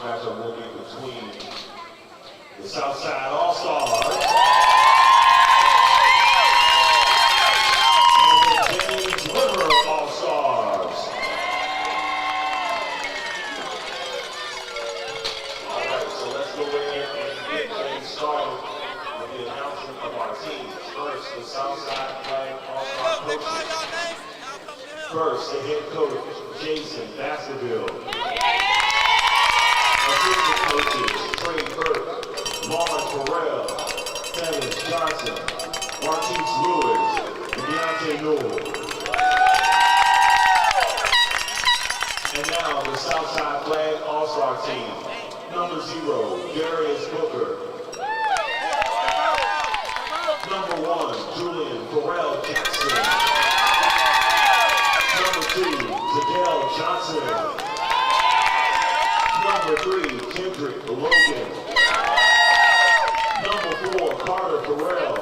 matchup will be between the Southside All-Stars and the James River All-Stars. All right, so let's go ahead and get things started with the announcement of our teams. First, the Southside Flag All-Star coaches. First, the head coach, Jason Baskerville. Assistant coaches, Trey Burke, Lauren Darrell, Dennis Johnson, Marquise Lewis, and Deontay Newell. And now the Southside Flag All-Star team. Number 0, Darius Booker. Number 1, Julian Pharrell Jackson. Number 2, Zadell Johnson. Number 3, Kendrick Logan. Number 4, Carter Darrell.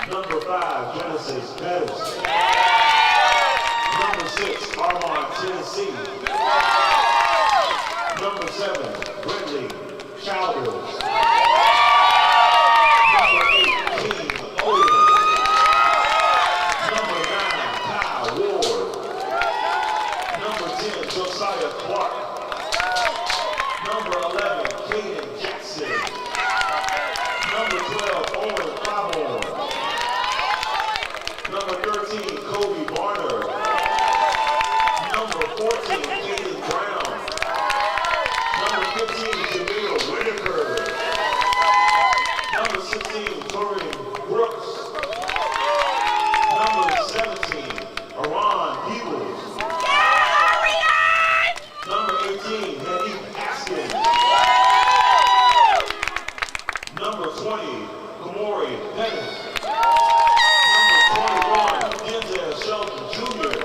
Number 5, Genesis Pettis. Number 6, Armand Tennessee. Number 7, Brentley Childers. Number 8, King Owens. Number 9, Kyle Ward. Number 10, Josiah Clark. Number 11, Caden Jackson. Number 12, Owen Claiborne. Number 13, Kobe Barner. Number 14, Caden Brown. Number 15, Jamil Whitaker. Number 16, Torian Brooks. Number 17, Aron Peebles. Number 18, Hanif Haskins. Number 20, Kamori Pettis. Number 21, Denzel Shelton Jr.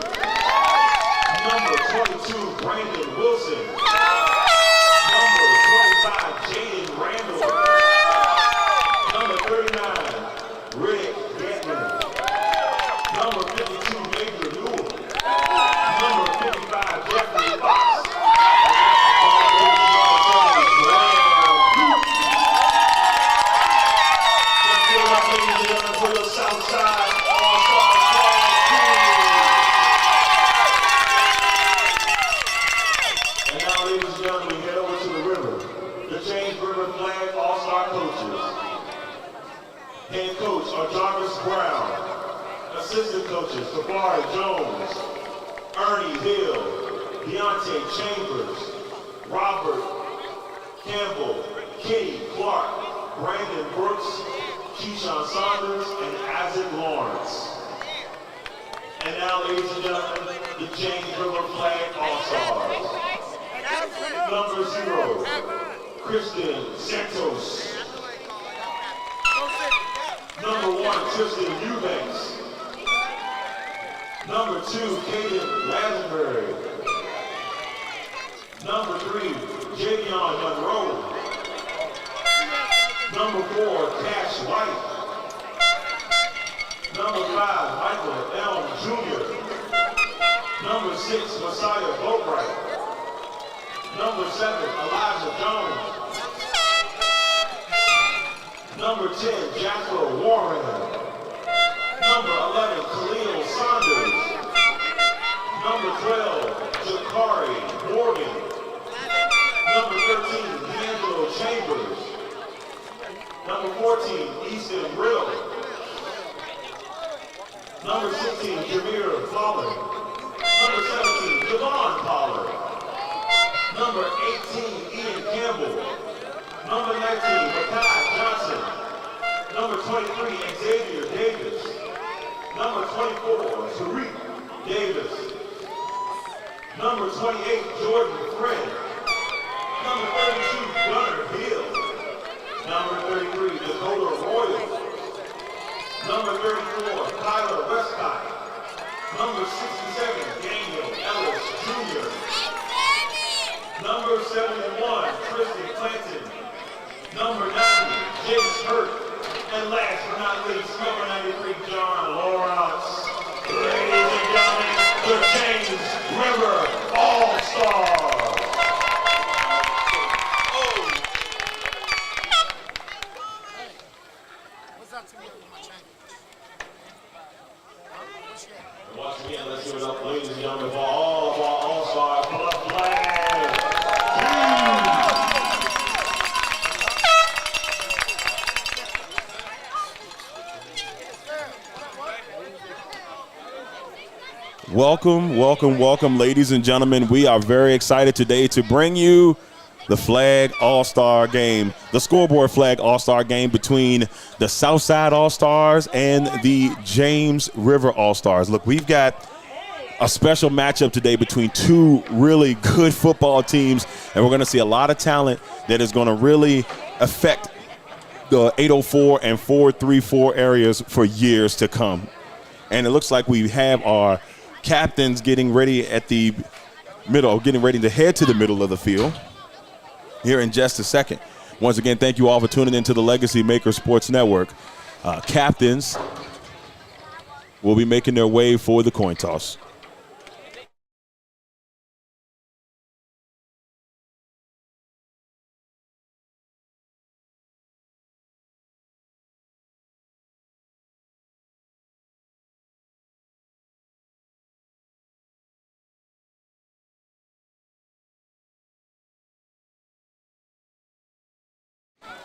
Number 22, Brandon Wilson. Number 25, Jaden Randall. Number 39, Rick Getman. Number 52, Major Newell. Number 55, Jeffrey Fox. Let's give it up, ladies and gentlemen, for the Southside All-Star Flag team. And now, ladies and gentlemen, we head over to the river. The James River Flag All-Star coaches. Head coach are Jarvis Brown. Assistant coaches, Tabari Jones, Ernie Hill, Deontay Chambers, Robert Campbell, Kenny Clark, Brandon Brooks, Keyshawn Saunders, and Isaac Lawrence. And now, ladies and gentlemen, the James River Flag All-Stars. Number 0, Kristen Santos. Number 1, Tristan Eubanks. Number 2, Caden Lazenberry. Number 3, Javion Monroe. Number 4, Cash White. Number 5, Michael Elm Jr. Number 6, Messiah Boatwright. Number 7, Elijah Jones. Number 10, Jasper Warren. Number 11, Khalil Saunders. Number 12, Jakari Morgan. Number 13, D'Angelo Chambers. Number 14, Easton Riddle. Number 16, Jameer Pollard. Number 17, Javon Pollard. Number 18, Ian Campbell. Number 19, Makai Johnson. Number 23, Xavier Davis. Number 24, Tariq Davis. Number 28, Jordan Friend. Number 32, Gunnar Hill. Number 33, Dakota Royal. Number 34, Tyler Westcott. Number 67, Daniel Ellis Jr. Number 71, Tristan Clanton. Number 90, Jace Hurt. And last but not least, number 93, John Lawrence. Ladies and gentlemen, the James River All-Stars. Once again, let's give it up, ladies and gentlemen, for all of our all-stars for the flag. Welcome, welcome, welcome, ladies and gentlemen. We are very excited today to bring you the Flag All-Star Game, the Scoreboard Flag All-Star Game between the Southside All-Stars and the James River All-Stars. Look, we've got a special matchup today between two really good football teams, and we're going to see a lot of talent that is going to really affect the 804 and 434 areas for years to come. And it looks like we have our captains getting ready at the middle, getting ready to head to the middle of the field here in just a second. Once again, thank you all for tuning into the LegacyMaker Sports Network. Captains will be making their way for the coin toss.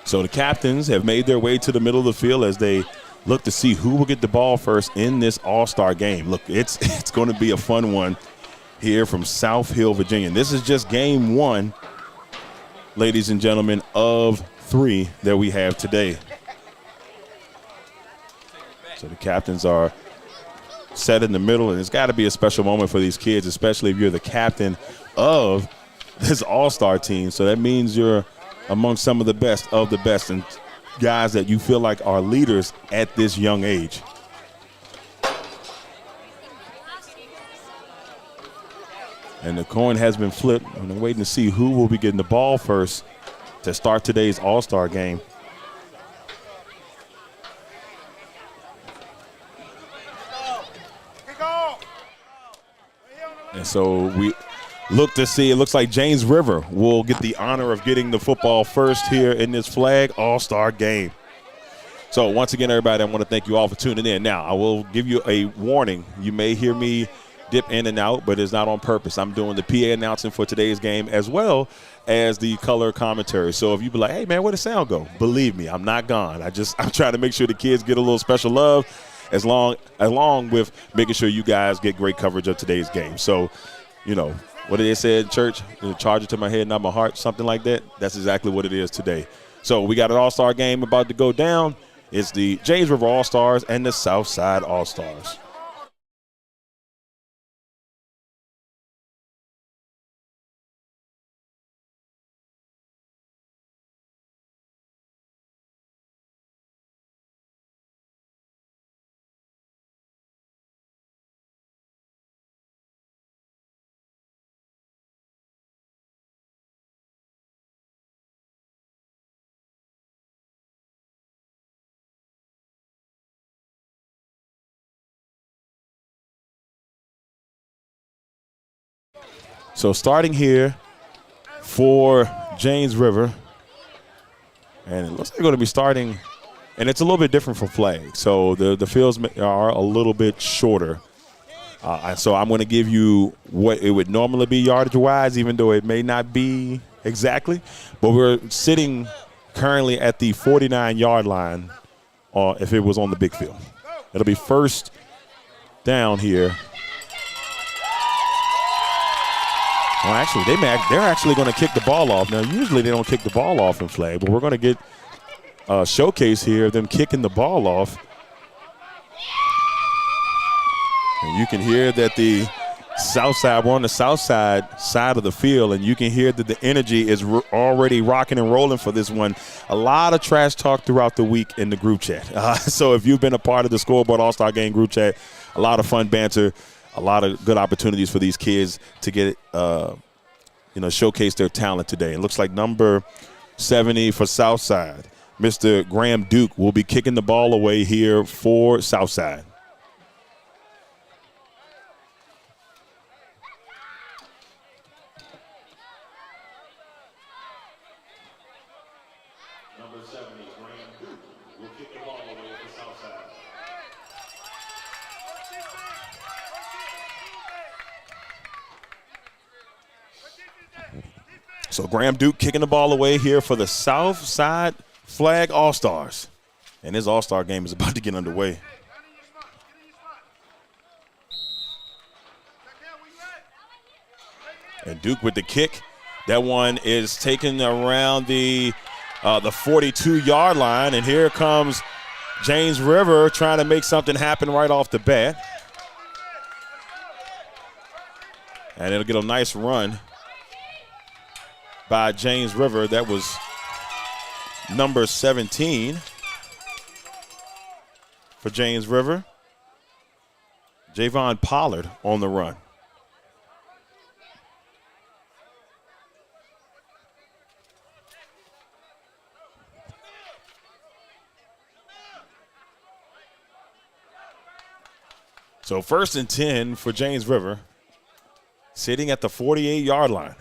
So the captains have made their way to the middle of the field as they look to see who will get the ball first in this all-star game. Look, it's going to be a fun one here from South Hill, Virginia. And this is just game one, ladies and gentlemen, of 3 that we have today. So the captains are set in the middle, and it's got to be a special moment for these kids, especially if you're the captain of this all-star team. So that means you're among some of the best and guys that you feel like are leaders at this young age. And the coin has been flipped, and I'm waiting to see who will be getting the ball first to start today's all-star game. And so we look to see, it looks like James River will get the honor of getting the football first here in this Flag All-Star Game. So once again, everybody, I want to thank you all for tuning in. Now, I will give you a warning. You may hear me dip in and out, but it's not on purpose. I'm doing the PA announcing for today's game as well as the color commentary. So if you be like, hey, man, where'd the sound go? Believe me, I'm not gone. I'm trying to make sure the kids get a little special love along with making sure you guys get great coverage of today's game. So, you know, what did they say in church? Charge it to my head, not my heart, something like that. That's exactly what it is today. So we got an all-star game about to go down. It's the James River All-Stars and the Southside All-Stars. So starting here for James River, and it looks like they're going to be starting, and it's a little bit different from flag. So the fields are a little bit shorter. So I'm going to give you what it would normally be yardage-wise, even though it may not be exactly. But we're sitting currently at the 49-yard line if it was on the big field. It'll be first down here. Well, actually, they're actually going to kick the ball off. Now, usually they don't kick the ball off in flag, but we're going to get a showcase here of them kicking the ball off. And you can hear that the south side, we're on the south side of the field, and you can hear that the energy is already rocking and rolling for this one. A lot of trash talk throughout the week in the group chat. So if you've been a part of the Scoreboard All-Star Game group chat, a lot of fun banter, a lot of good opportunities for these kids to get, showcase their talent today. It looks like number 70 for Southside, Mr. Graham Duke, will be kicking the ball away here for Southside. Number 70, Graham Duke, will kick the ball away for Southside. So Graham Duke kicking the ball away here for the Southside Flag All-Stars. And his All-Star game is about to get underway. And Duke with the kick. That one is taken around the 42-yard line. And here comes James River trying to make something happen right off the bat. And it'll get a nice run by James River. That was number 17 for James River. Javon Pollard on the run. So 1st and 10 for James River, sitting at the 48-yard line.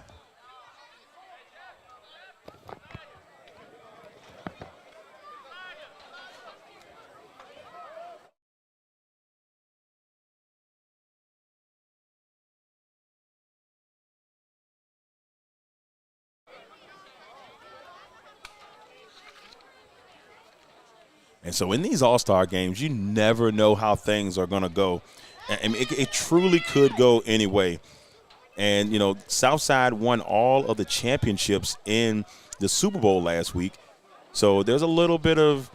And so in these All-Star games, you never know how things are going to go. I mean, it truly could go any way. And, you know, Southside won all of the championships in the Super Bowl last week. So there's a little bit of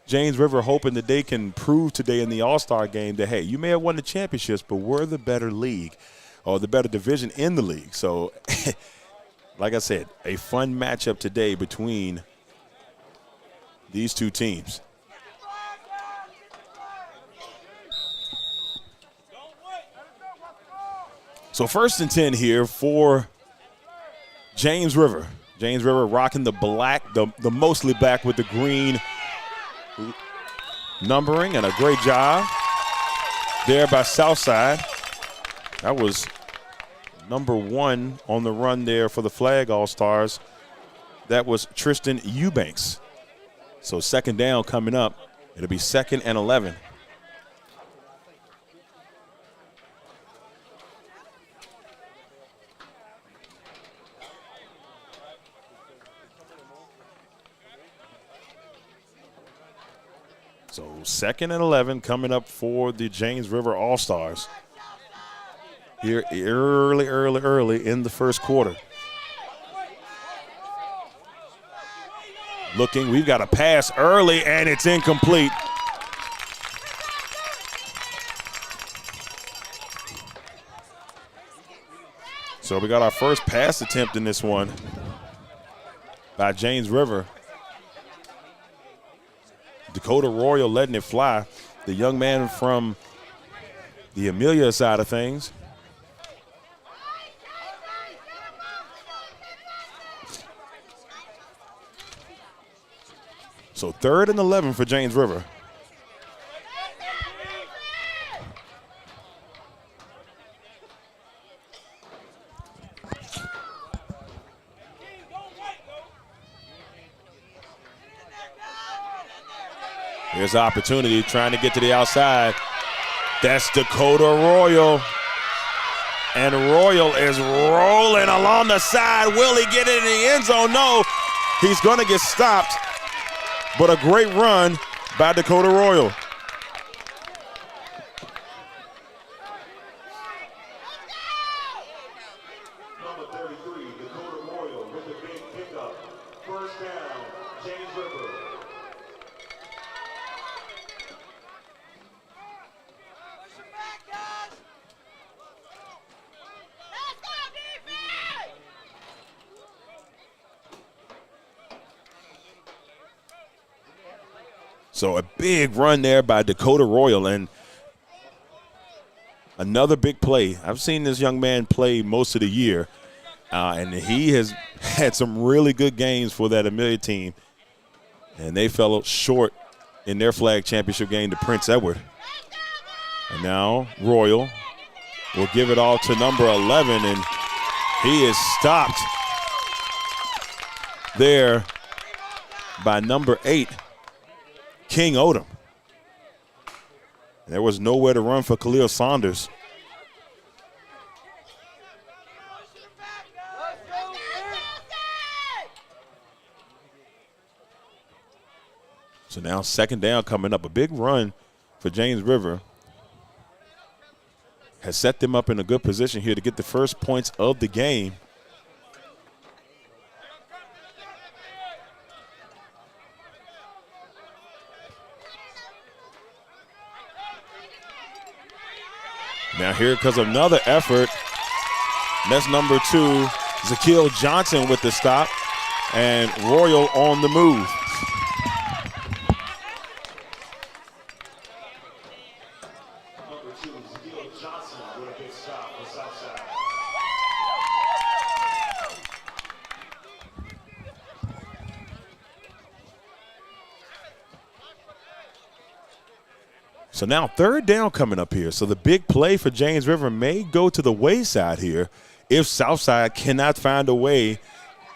James River hoping that they can prove today in the All-Star game that, hey, you may have won the championships, but we're the better league or the better division in the league. So, like I said, a fun matchup today between these two teams. So 1st and 10 here for James River. James River rocking the black, the mostly black with the green numbering, and a great job there by Southside. That was number 1 on the run there for the Flag All-Stars. That was Tristan Eubanks. So 2nd down coming up. It'll be 2nd and 11. So 2nd and 11 coming up for the James River All-Stars here early in the first quarter. Looking, we've got a pass early, and it's incomplete. So we got our first pass attempt in this one by James River. Dakota Royal letting it fly. The young man from the Amelia side of things. So 3rd and 11 for James River. Here's the opportunity, trying to get to the outside. That's Dakota Royal. And Royal is rolling along the side. Will he get it in the end zone? No, he's going to get stopped. But a great run by Dakota Royal. Number 33, Dakota Royal with the big pickup. 1st down, James River. So a big run there by Dakota Royal, and another big play. I've seen this young man play most of the year, and he has had some really good games for that Amelia team, and they fell short in their flag championship game to Prince Edward. And now Royal will give it all to number 11, and he is stopped there by number 8, King Odom. There was nowhere to run for Khalil Saunders. So now second down coming up. A big run for James River has set them up in a good position here to get the first points of the game. Now here comes another effort. That's number 2, Zakiel Johnson with the stop, and Royal on the move. Number 2, Zakiel Johnson with a big stop for Southside. So now third down coming up here. So the big play for James River may go to the wayside here if Southside cannot find a way,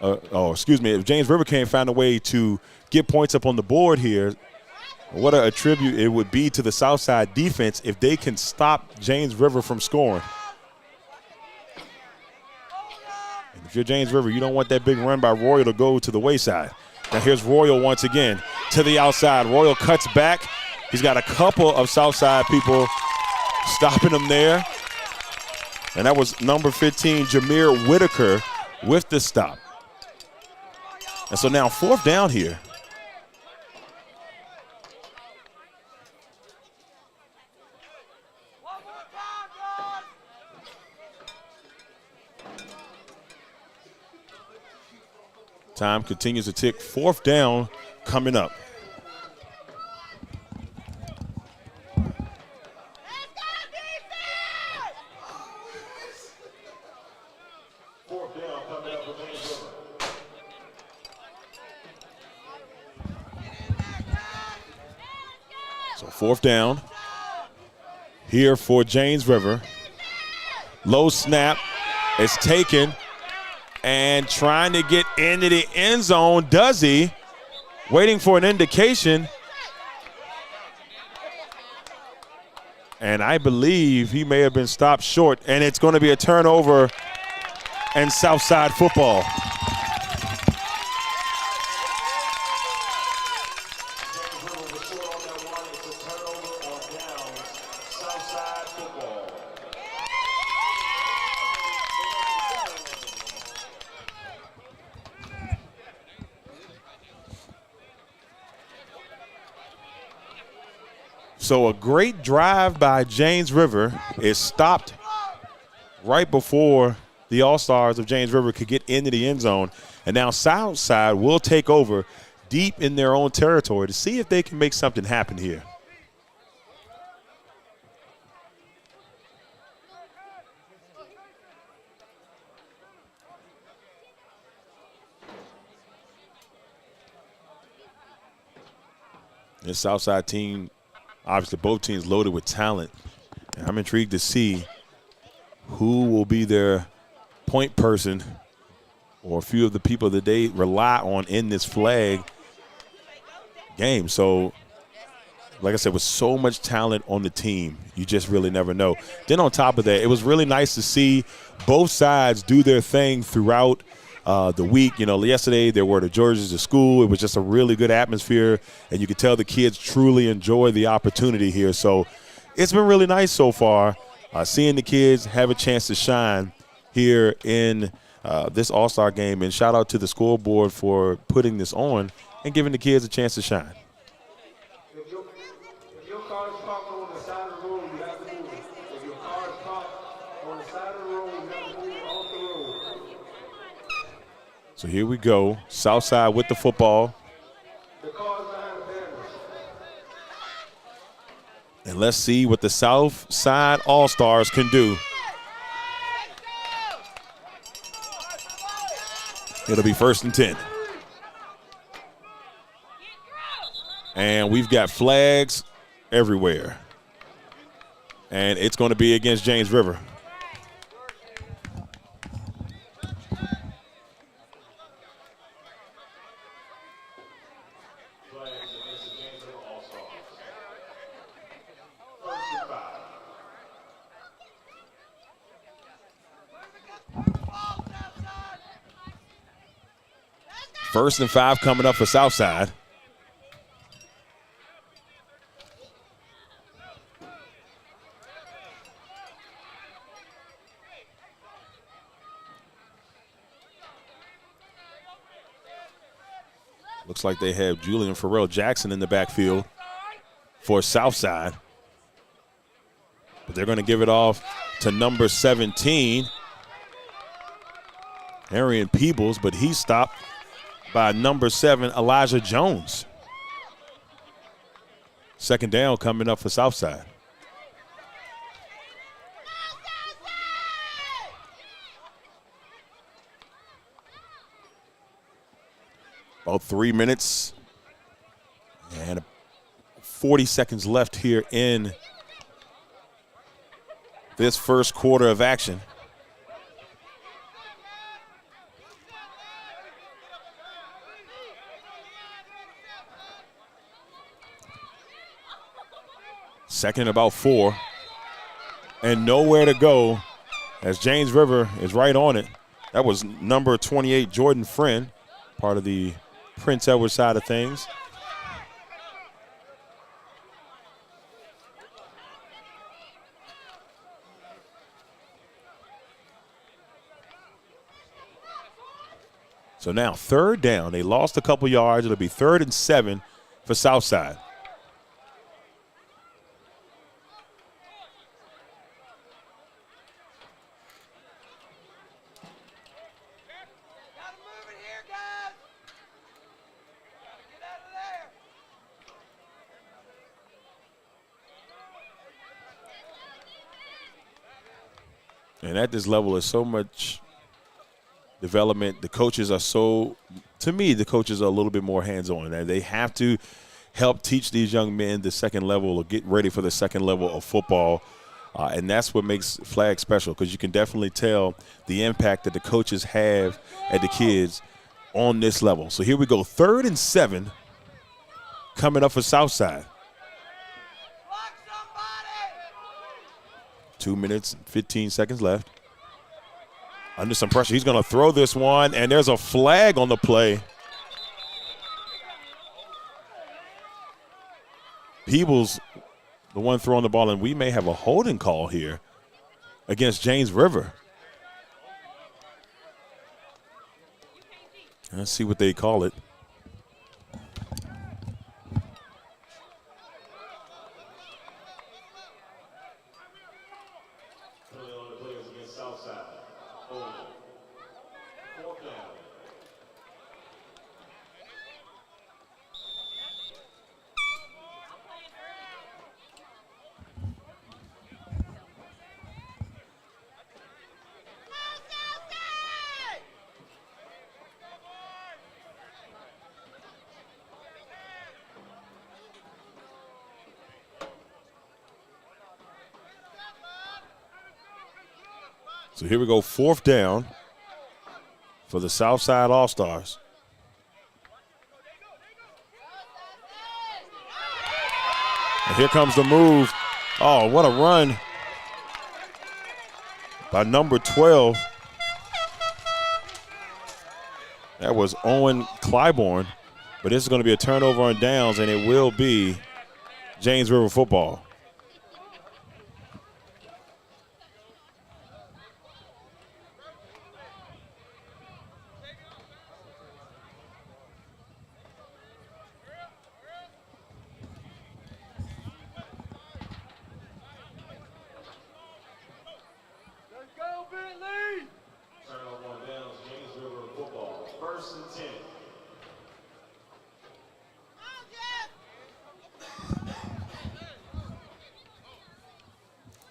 if James River can't find a way to get points up on the board here. What a tribute it would be to the Southside defense if they can stop James River from scoring. And if you're James River, you don't want that big run by Royal to go to the wayside. Now here's Royal once again to the outside. Royal cuts back. He's got a couple of Southside people stopping him there. And that was number 15, Jameer Whitaker, with the stop. And so now fourth down here. Time continues to tick. Fourth down coming up. Fourth down here for James River. Low snap is taken and trying to get into the end zone. Does he? Waiting for an indication. And I believe he may have been stopped short, and it's going to be a turnover and Southside football. So a great drive by James River is stopped right before the All-Stars of James River could get into the end zone. And now Southside will take over deep in their own territory to see if they can make something happen here. This Southside team, obviously both teams loaded with talent. And I'm intrigued to see who will be their point person or a few of the people that they rely on in this flag game. So, like I said, with so much talent on the team, you just really never know. Then on top of that, it was really nice to see both sides do their thing throughout the week. You know, yesterday there were the jerseys to school. It was just a really good atmosphere, and you could tell the kids truly enjoy the opportunity here. So it's been really nice so far, seeing the kids have a chance to shine here in this All-Star game. And shout out to the Scoreboard for putting this on and giving the kids a chance to shine. If your car is parked on the side of the road, you have to move it. If your car is parked on the side of the road, you have to move it off the road. So here we go. Southside with the football. The car is behind the banners. And let's see what the Southside All-Stars can do. It'll be 1st and 10. And we've got flags everywhere. And it's going to be against James River. First and 5 coming up for Southside. Looks like they have Julian Farrell Jackson in the backfield for Southside. But they're going to give it off to number 17, Arian Peebles, but he's stopped by number 7, Elijah Jones. Second down coming up for Southside. About 3 minutes and 40 seconds left here in this first quarter of action. Second and about 4. And nowhere to go as James River is right on it. That was number 28, Jordan Friend, part of the Prince Edward side of things. So now third down. They lost a couple yards. It'll be 3rd and 7 for Southside. And at this level, there's so much development. The coaches are to me, the coaches are a little bit more hands-on. And they have to help teach these young men the second level or get ready for the second level of football. And that's what makes flag special, because you can definitely tell the impact that the coaches have at the kids on this level. So here we go, 3rd and 7 coming up for Southside. 2 minutes and 15 seconds left. Under some pressure, he's going to throw this one, and there's a flag on the play. Peebles, the one throwing the ball, and we may have a holding call here against James River. Let's see what they call it. So here we go, 4th down for the Southside All-Stars. And here comes the move. Oh, what a run by number 12. That was Owen Clybourne. But this is going to be a turnover on downs, and it will be James River football.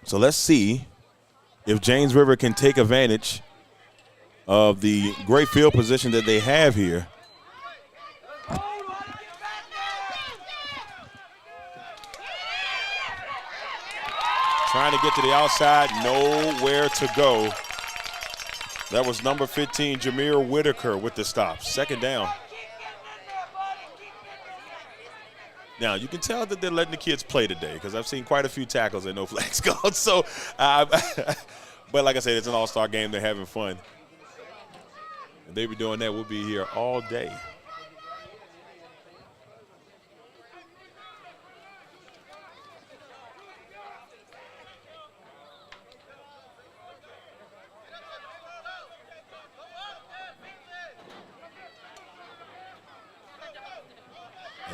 So let's see if James River can take advantage of the great field position that they have here. Trying to get to the outside, nowhere to go. That was number 15, Jameer Whitaker with the stop. 2nd down. Now, you can tell that they're letting the kids play today, because I've seen quite a few tackles and no flags called. So, but like I said, it's an all-star game. They're having fun. And they be doing that. We'll be here all day.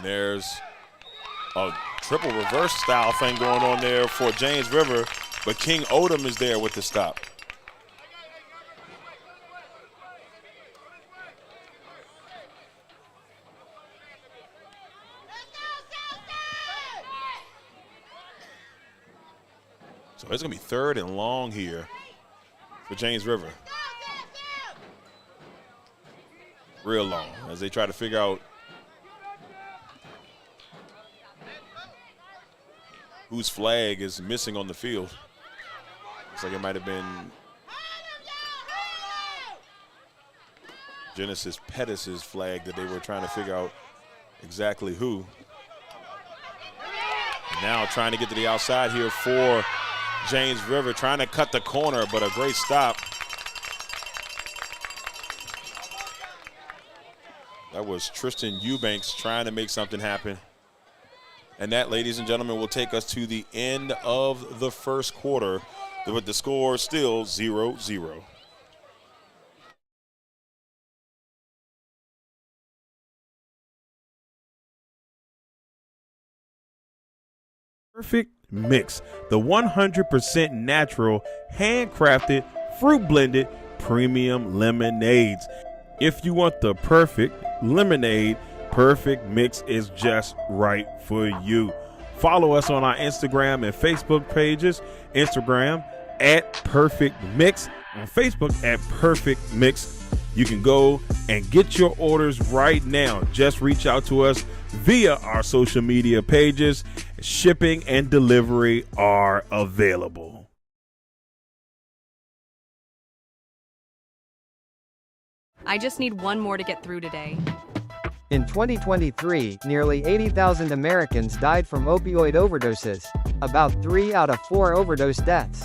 And there's a triple reverse style thing going on there for James River, but King Odom is there with the stop. So it's going to be 3rd and long here for James River. Real long as they try to figure out whose flag is missing on the field. Looks like it might have been Genesis Pettis' flag that they were trying to figure out exactly who. And now trying to get to the outside here for James River, trying to cut the corner, but a great stop. That was Tristan Eubanks trying to make something happen. And that, ladies and gentlemen, will take us to the end of the first quarter, with the score still 0-0. Perfect Mix, the 100% natural, handcrafted, fruit-blended premium lemonades. If you want the perfect lemonade, Perfect Mix is just right for you. Follow us on our Instagram and Facebook pages. Instagram at Perfect Mix, on Facebook at Perfect Mix. You can go and get your orders right now. Just reach out to us via our social media pages. Shipping and delivery are available. I just need one more to get through today. In 2023, nearly 80,000 Americans died from opioid overdoses. About 3 out of 4 overdose deaths.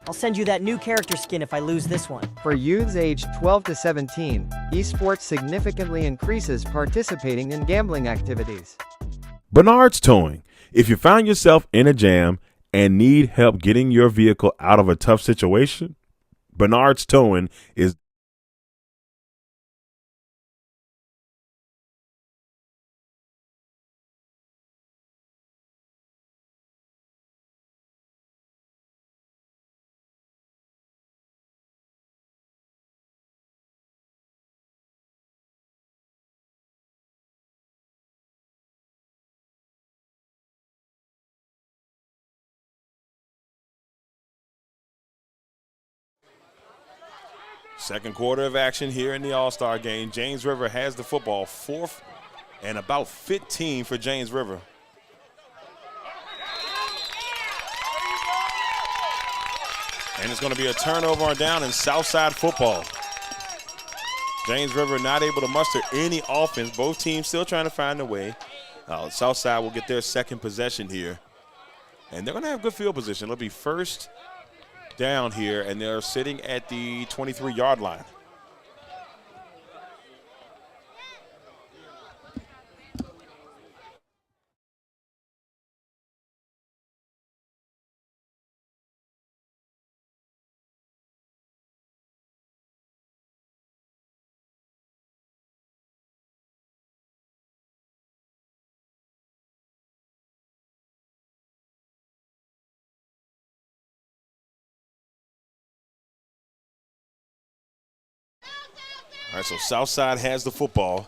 I'll send you that new character skin if I lose this one. For youths aged 12 to 17, esports significantly increases participating in gambling activities. Bernard's Towing. If you find yourself in a jam and need help getting your vehicle out of a tough situation, Bernard's Towing is second quarter of action here in the All-Star game. James River has the football, 4th and about 15 for James River. And it's going to be a turnover on down in Southside football. James River not able to muster any offense. Both teams still trying to find a way. Southside will get their second possession here. And they're going to have good field position. It'll be first down here, and they're sitting at the 23-yard line. All right, so Southside has the football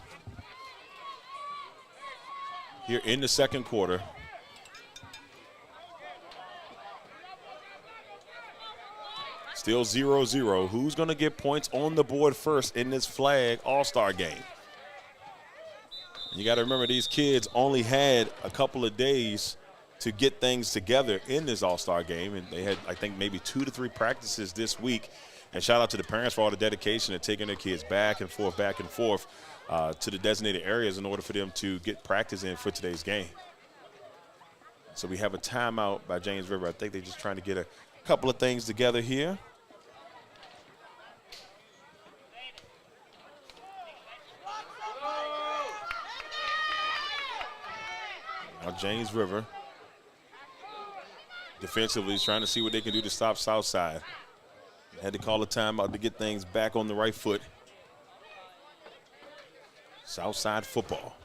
here in the second quarter. Still 0-0. Who's going to get points on the board first in this flag all-star game? You got to remember, these kids only had a couple of days to get things together in this all-star game, and they had, I think, maybe 2 to 3 practices this week. And shout out to the parents for all the dedication of taking their kids back and forth to the designated areas in order for them to get practice in for today's game. So we have a timeout by James River. I think they're just trying to get a couple of things together here. Now James River defensively is trying to see what they can do to stop Southside. Had to call a timeout to get things back on the right foot. Southside football.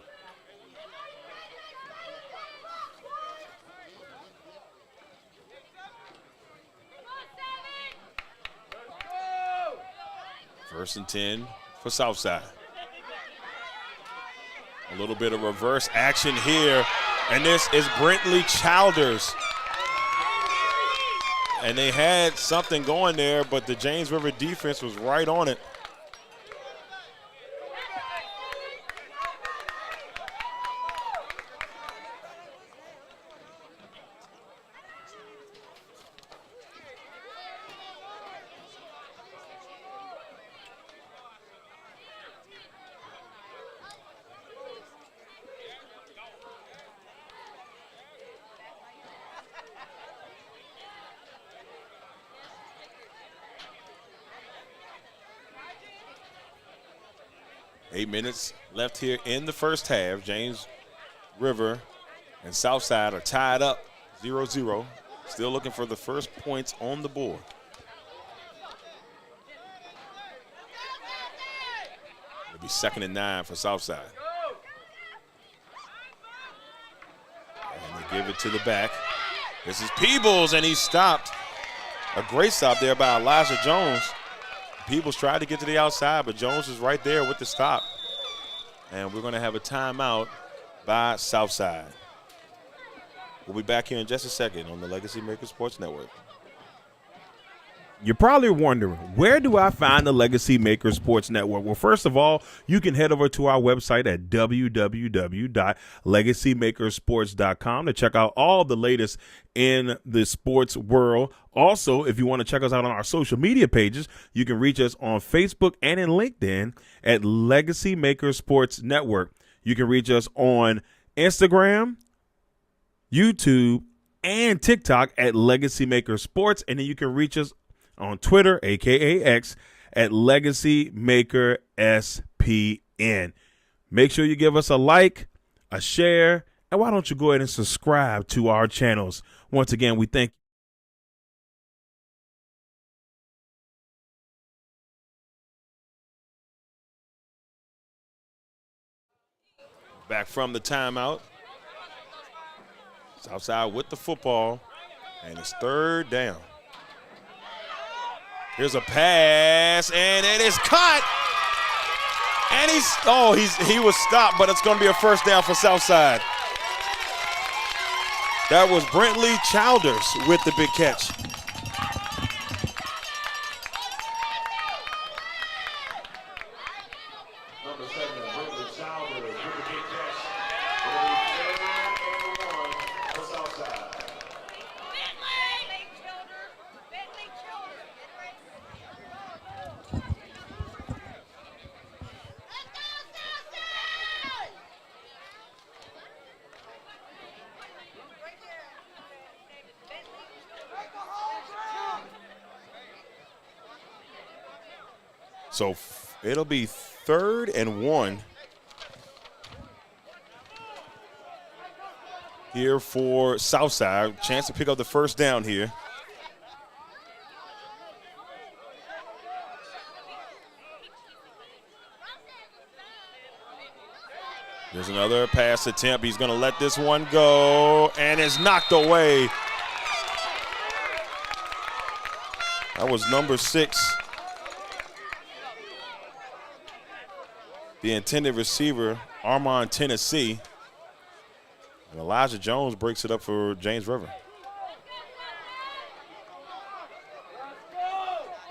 First and 10 for Southside. A little bit of reverse action here, and this is Brentley Childers. And they had something going there, but the James River defense was right on it. Eight minutes left here in the first half. James River and Southside are tied up 0-0. Still looking for the first points on the board. It'll be 2nd and 9 for Southside. And they give it to the back. This is Peebles, and he's stopped. A great stop there by Elijah Jones. Peebles tried to get to the outside, but Jones is right there with the stop. And we're going to have a timeout by Southside. We'll be back here in just a second on the LegacyMaker Sports Network. You're probably wondering, where do I find the LegacyMaker Sports Network? Well, first of all, you can head over to our website at www.legacymakersports.com to check out all the latest in the sports world. Also, if you want to check us out on our social media pages, you can reach us on Facebook and in LinkedIn at LegacyMaker Sports Network. You can reach us on Instagram, YouTube, and TikTok at LegacyMaker Sports, and then you can reach us on Twitter, aka X, at LegacyMaker SPN. Make sure you give us a like, a share, and why don't you go ahead and subscribe to our channels. Once again, we thank you. Back from the timeout. Southside with the football, and it's 3rd down. Here's a pass, and it is caught. And he was stopped, but it's going to be a first down for Southside. That was Brentley Childers with the big catch. Number 7, Brentley Childers with the big catch. It'll be 3rd and 1 for Southside. So it'll be 3rd and 1 here for Southside. Chance to pick up the first down here. There's another pass attempt. He's going to let this one go, and it's knocked away. That was number 6. The intended receiver, Armand, Tennessee. And Elijah Jones breaks it up for James River.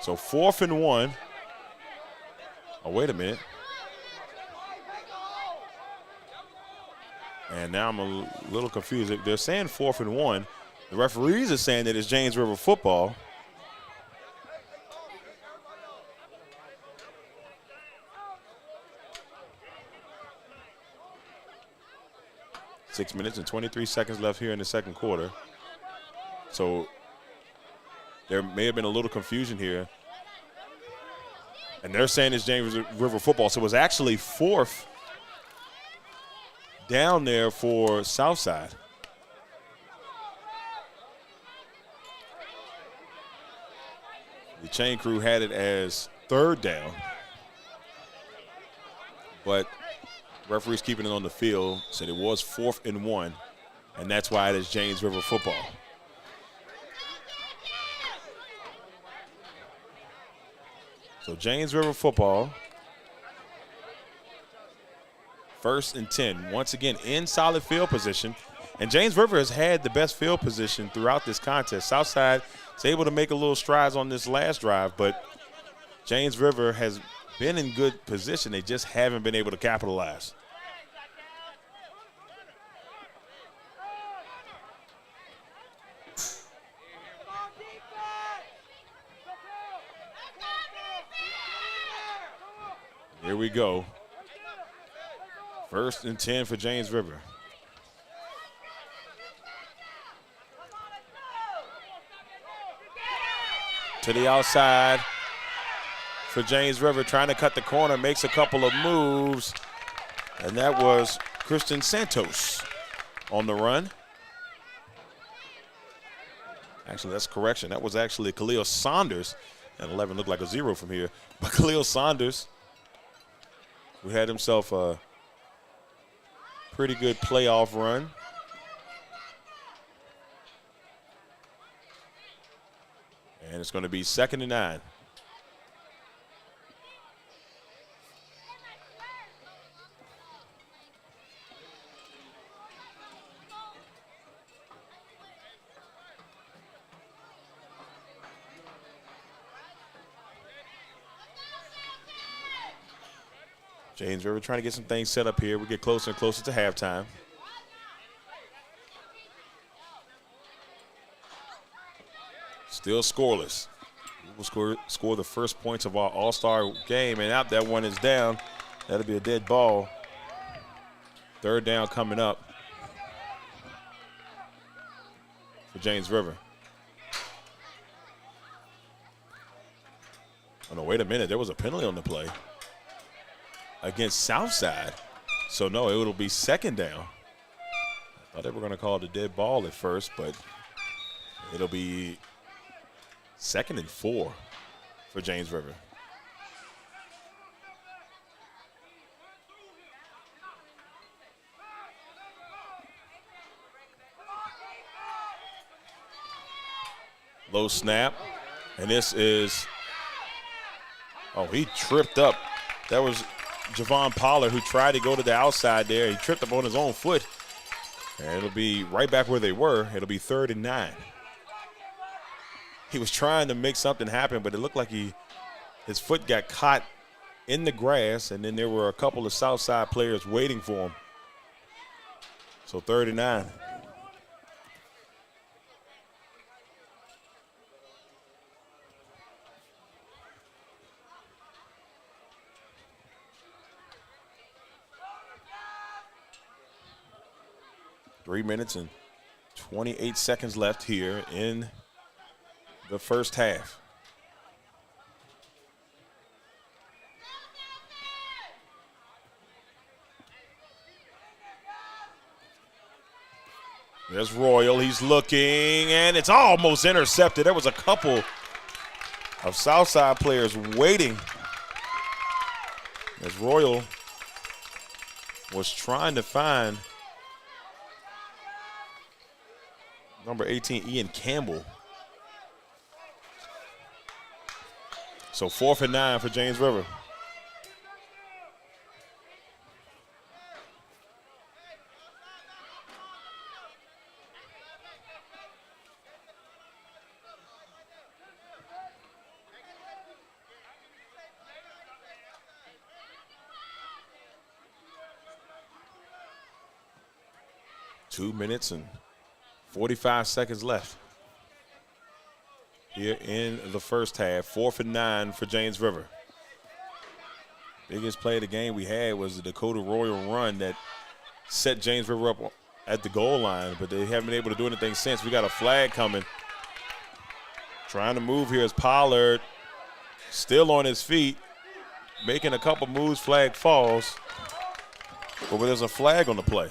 So 4th and 1. Oh, wait a minute. And now I'm a little confused. They're saying 4th and 1. The referees are saying that it's James River football. Six minutes and 23 seconds left here in the second quarter. So there may have been a little confusion here. And they're saying it's James River football. So it was actually 4th down there for Southside. The chain crew had it as 3rd down. But referees keeping it on the field said it was 4th and 1, and that's why it is James River football. So James River football. 1st and 10. Once again, in solid field position. And James River has had the best field position throughout this contest. Southside is able to make a little strides on this last drive, but James River has been in good position. They just haven't been able to capitalize. Here we go. 1st and 10 for James River. To the outside for James River, trying to cut the corner, makes a couple of moves, and that was Christian Santos on the run. Actually, that's correction. That was actually Khalil Saunders. And 11 looked like a 0 from here. But Khalil Saunders, who had himself a pretty good playoff run. And it's going to be 2nd and 9. James River trying to get some things set up here. We get closer and closer to halftime. Still scoreless. We will score the first points of our all-star game, and out that one is down. That'll be a dead ball. 3rd down coming up for James River. Oh, no, wait a minute. There was a penalty on the play against Southside. So, no, it'll be 2nd down. I thought they were going to call it a dead ball at first, but it'll be 2nd and 4 for James River. Low snap. And this is, oh, he tripped up. That was Javon Pollard, who tried to go to the outside there. He tripped up on his own foot. And it'll be right back where they were. It'll be 3rd and 9. He was trying to make something happen, but it looked like his foot got caught in the grass, and then there were a couple of Southside players waiting for him. So 3rd and 9. Three minutes and 28 seconds left here in the first half. There's Royal. He's looking, and it's almost intercepted. There was a couple of Southside players waiting as Royal was trying to find number 18, Ian Campbell. So 4th and 9 for James River. Two minutes and 45 seconds left here in the first half. 4th and 9 for James River. Biggest play of the game we had was the Dakota Royal run that set James River up at the goal line, but they haven't been able to do anything since. We got a flag coming. Trying to move here is Pollard, still on his feet, making a couple moves, flag falls, but there's a flag on the play.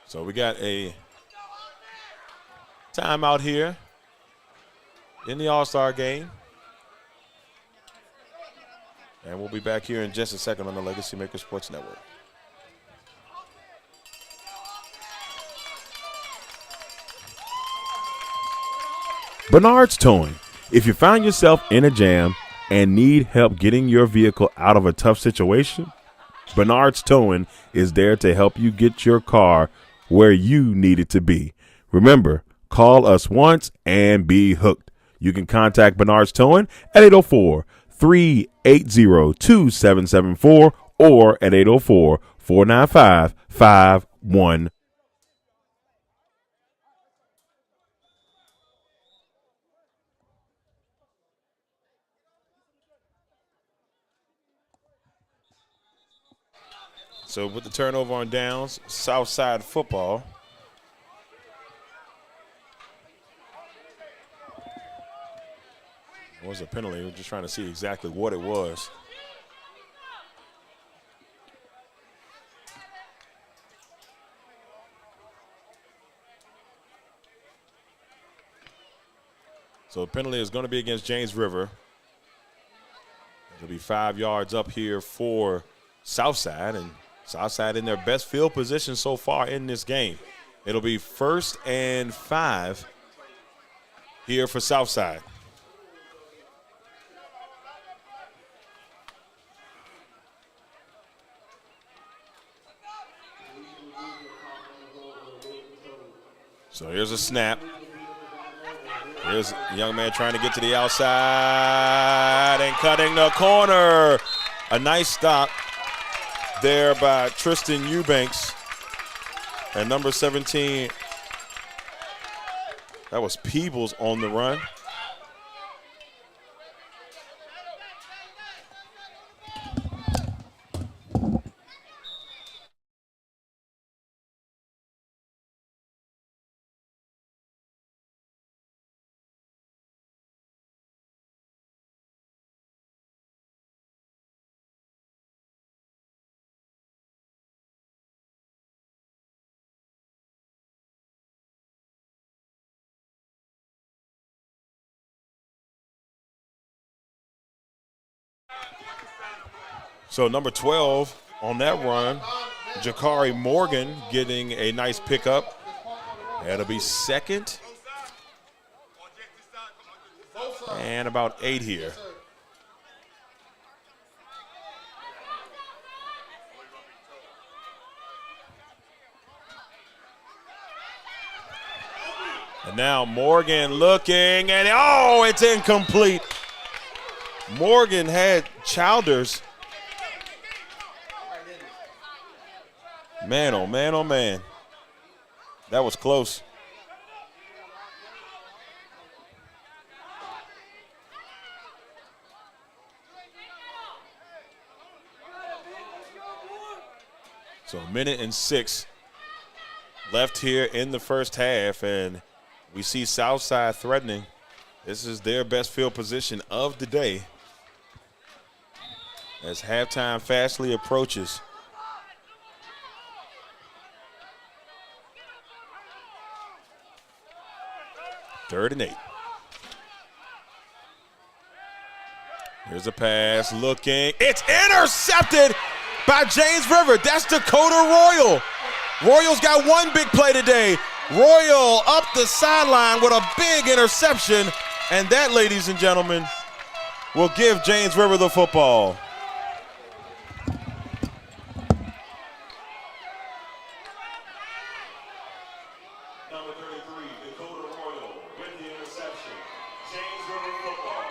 So we got a timeout here in the All-Star game. And we'll be back here in just a second on the LegacyMaker Sports Network. Bernard's Towing. If you find yourself in a jam and need help getting your vehicle out of a tough situation, Bernard's Towing is there to help you get your car where you need it to be. Remember, call us once and be hooked. You can contact Bernard's Towing at 804-380-2774 or at 804-495-51. So with the turnover on downs, Southside football. It was a penalty. We're just trying to see exactly what it was. So the penalty is going to be against James River. It'll be 5 yards up here for Southside, and Southside in their best field position so far in this game. It'll be 1st and 5 here for Southside. So here's a snap. Here's a young man trying to get to the outside and cutting the corner. A nice stop there by Tristan Eubanks. And number 17, that was Peebles on the run. So number 12 on that run, Jakari Morgan getting a nice pickup. That'll be 2nd and about 8 here. And now Morgan looking, and oh, it's incomplete. Morgan had Childers. Man, oh man, oh man. That was close. So 1:06 left here in the first half, and we see Southside threatening. This is their best field position of the day as halftime fastly approaches. Third and 8. Here's a pass looking. It's intercepted by James River. That's Dakota Royal. Royal's got one big play today. Royal up the sideline with a big interception. And that, ladies and gentlemen, will give James River the football. Number 33, Dakota Royal with the interception. James River football.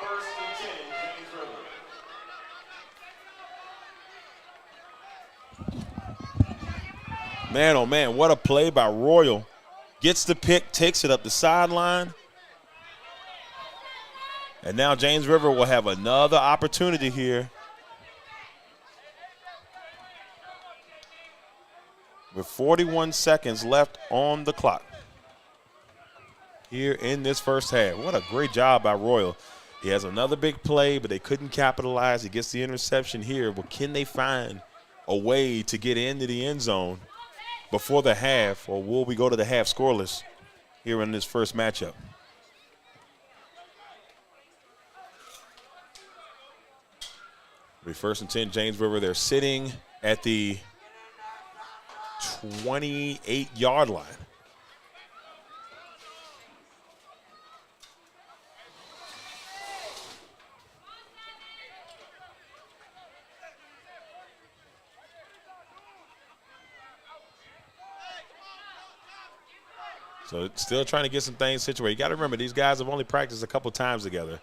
1st and 10, James River. Man, oh man, what a play by Royal. Gets the pick, takes it up the sideline. And now James River will have another opportunity here. With 41 seconds left on the clock here in this first half. What a great job by Royal. He has another big play, but they couldn't capitalize. He gets the interception here. But can they find a way to get into the end zone before the half, or will we go to the half scoreless here in this first matchup? Be 1st and 10, James River. They're sitting at the 28-yard line. So still trying to get some things situated. You got to remember, these guys have only practiced a couple times together.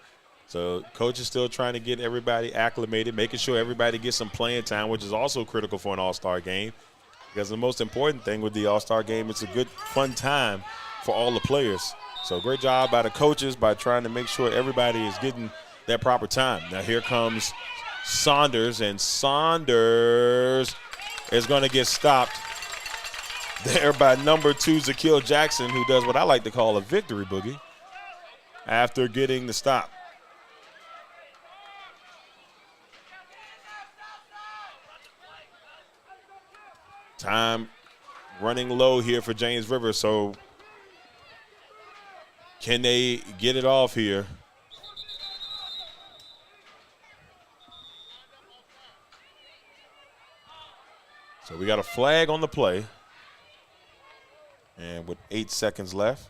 So coach is still trying to get everybody acclimated, making sure everybody gets some playing time, which is also critical for an all-star game. Because the most important thing with the all-star game, it's a good, fun time for all the players. So great job by the coaches by trying to make sure everybody is getting that proper time. Now here comes Saunders, and Saunders is going to get stopped there by number 2, Zakiel Jackson, who does what I like to call a victory boogie after getting the stop. Time running low here for James River, so can they get it off here? So we got a flag on the play. And with 8 seconds left.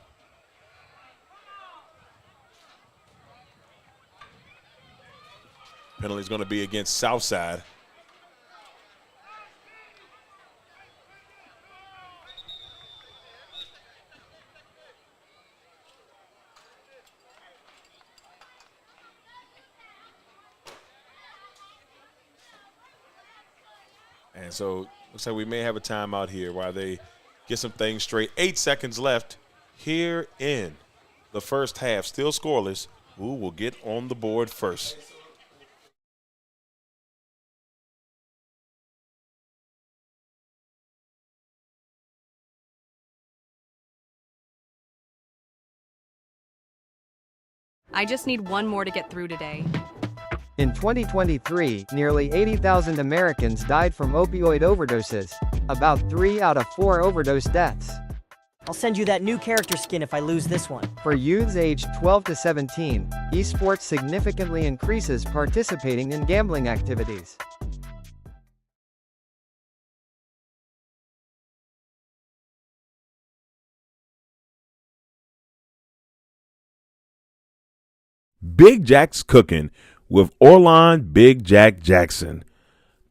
Penalty is going to be against Southside. And so looks like we may have a timeout here while they get some things straight. 8 seconds left here in the first half. Still scoreless. Who will get on the board first? I just need one more to get through today. In 2023, nearly 80,000 Americans died from opioid overdoses. About 3 out of 4 overdose deaths. I'll send you that new character skin if I lose this one. For youths aged 12 to 17, esports significantly increases participating in gambling activities. Big Jack's Cooking with Orlon Big Jack Jackson.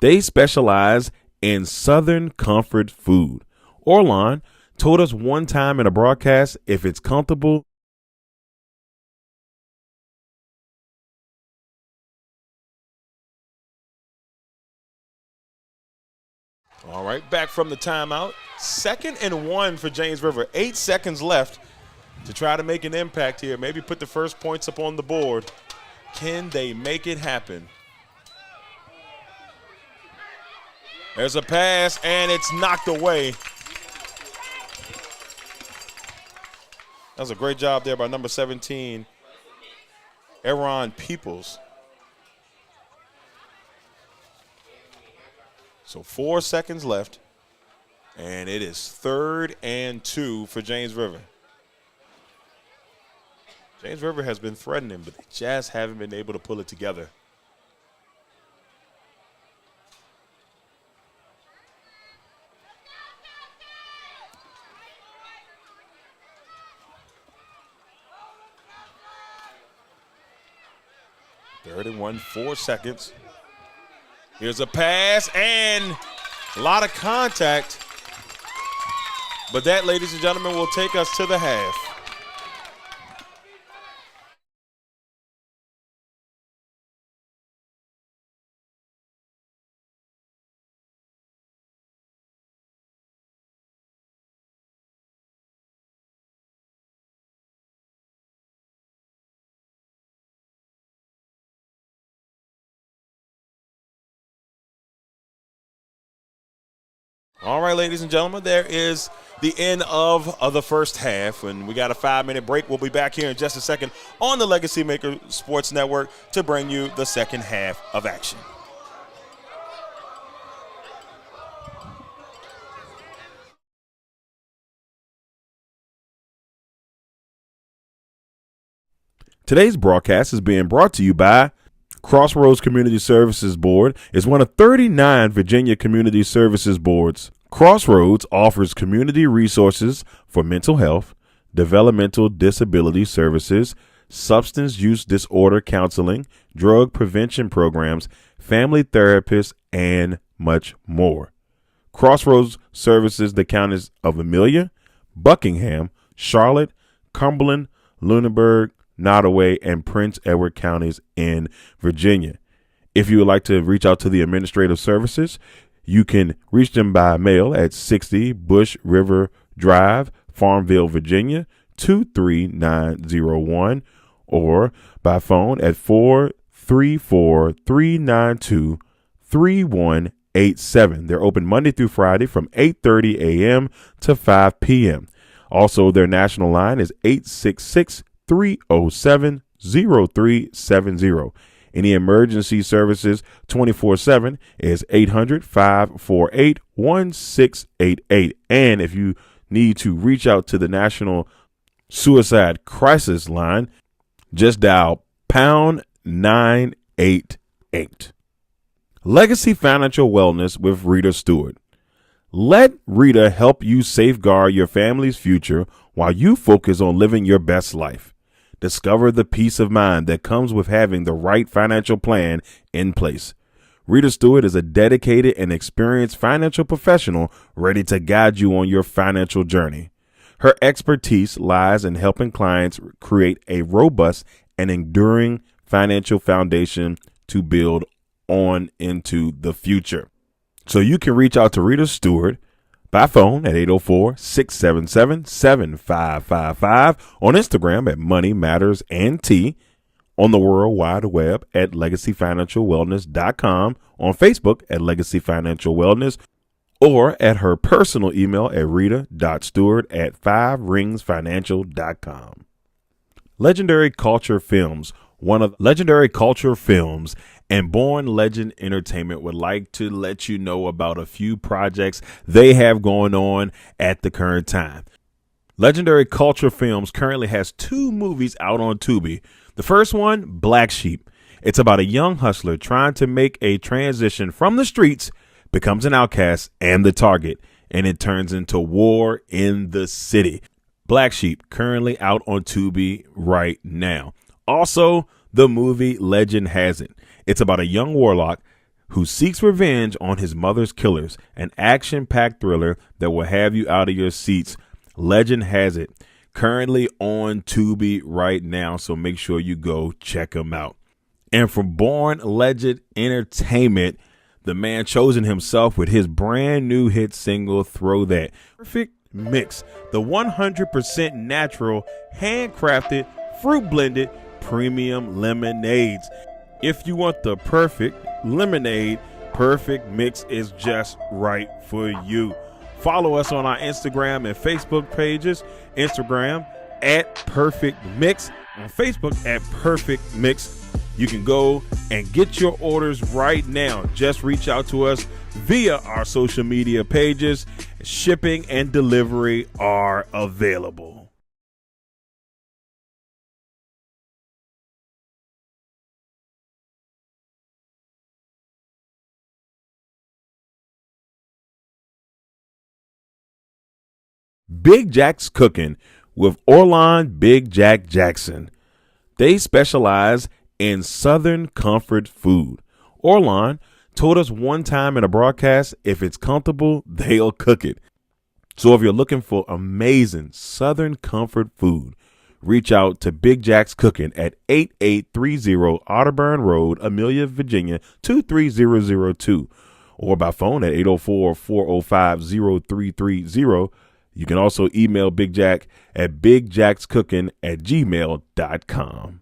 They specialize in Southern comfort food. Orlon told us one time in a broadcast, if it's comfortable, All right, back from the timeout. 2nd and 1 for James River. 8 seconds left to try to make an impact here. Maybe put the first points up on the board. Can they make it happen? There's a pass, and it's knocked away. That was a great job there by number 17, Aaron Peoples. So 4 seconds left, and it is 3rd and 2 for James River. James River has been threatening, but they just haven't been able to pull it together. Third and 1, 4 seconds. Here's a pass and a lot of contact. But that, ladies and gentlemen, will take us to the half. All right, ladies and gentlemen, there is the end of the first half, and we got a 5-minute break. We'll be back here in just a second on the LegacyMaker Sports Network to bring you the second half of action. today's broadcast is being brought to you by Crossroads Community Services Board is one of 39 Virginia community services boards. Crossroads offers community resources for mental health, developmental disability services, substance use disorder counseling, drug prevention programs, family therapists, and much more. Crossroads services the counties of Amelia, Buckingham, Charlotte, Cumberland, Lunenburg, Nottoway, and Prince Edward counties in Virginia. If you would like to reach out to the administrative services, you can reach them by mail at 60 Bush River Drive, Farmville, Virginia, 23901, or by phone at 434-392-3187. They're open Monday through Friday from 8:30 a.m. to 5 p.m. Also, their national line is 866-307-0370. Any emergency services 24/7 is 800-548-1688. And if you need to reach out to the National Suicide Crisis Line, just dial pound 988. Legacy Financial Wellness with Rita Stewart. Let Rita help you safeguard your family's future while you focus on living your best life. Discover the peace of mind that comes with having the right financial plan in place. Rita Stewart is a dedicated and experienced financial professional ready to guide you on your financial journey. Her expertise lies in helping clients create a robust and enduring financial foundation to build on into the future. So you can reach out to Rita Stewart by phone at 804-677-7555, on Instagram at Money Matters and T, on the World Wide Web at LegacyFinancialWellness.com, on Facebook at Legacy Financial Wellness, or at her personal email at rita.stewart@5ringsfinancial.com. Legendary Culture Films, one of Legendary Culture Films and Born Legend Entertainment would like to let you know about a few projects they have going on at the current time. Legendary Culture Films currently has 2 movies out on Tubi. The first one, Black Sheep. It's about a young hustler trying to make a transition from the streets, becomes an outcast and the target, and it turns into war in the city. Black Sheep, currently out on Tubi right now. Also, the movie Legend Has It. It's about a young warlock who seeks revenge on his mother's killers, an action-packed thriller that will have you out of your seats. Legend Has It, currently on Tubi right now, so make sure you go check them out. And from Born Legend Entertainment, the man chosen himself with his brand new hit single, Throw That. Perfect Mix, the 100% natural, handcrafted, fruit blended premium lemonades. If you want the perfect lemonade, Perfect Mix is just right for you. Follow us on our Instagram and Facebook pages. Instagram at Perfect Mix, on Facebook at Perfect Mix. You can go and get your orders right now. Just reach out to us via our social media pages. Shipping and delivery are available. Big Jack's Cooking with Orlon Big Jack Jackson. They specialize in Southern comfort food. Orlon told us one time in a broadcast, if it's comfortable, they'll cook it. So if you're looking for amazing Southern comfort food, reach out to Big Jack's Cooking at 8830 Otterburn Road, Amelia, Virginia, 23002, or by phone at 804-405-0330. You can also email Big Jack at bigjackscooking@gmail.com.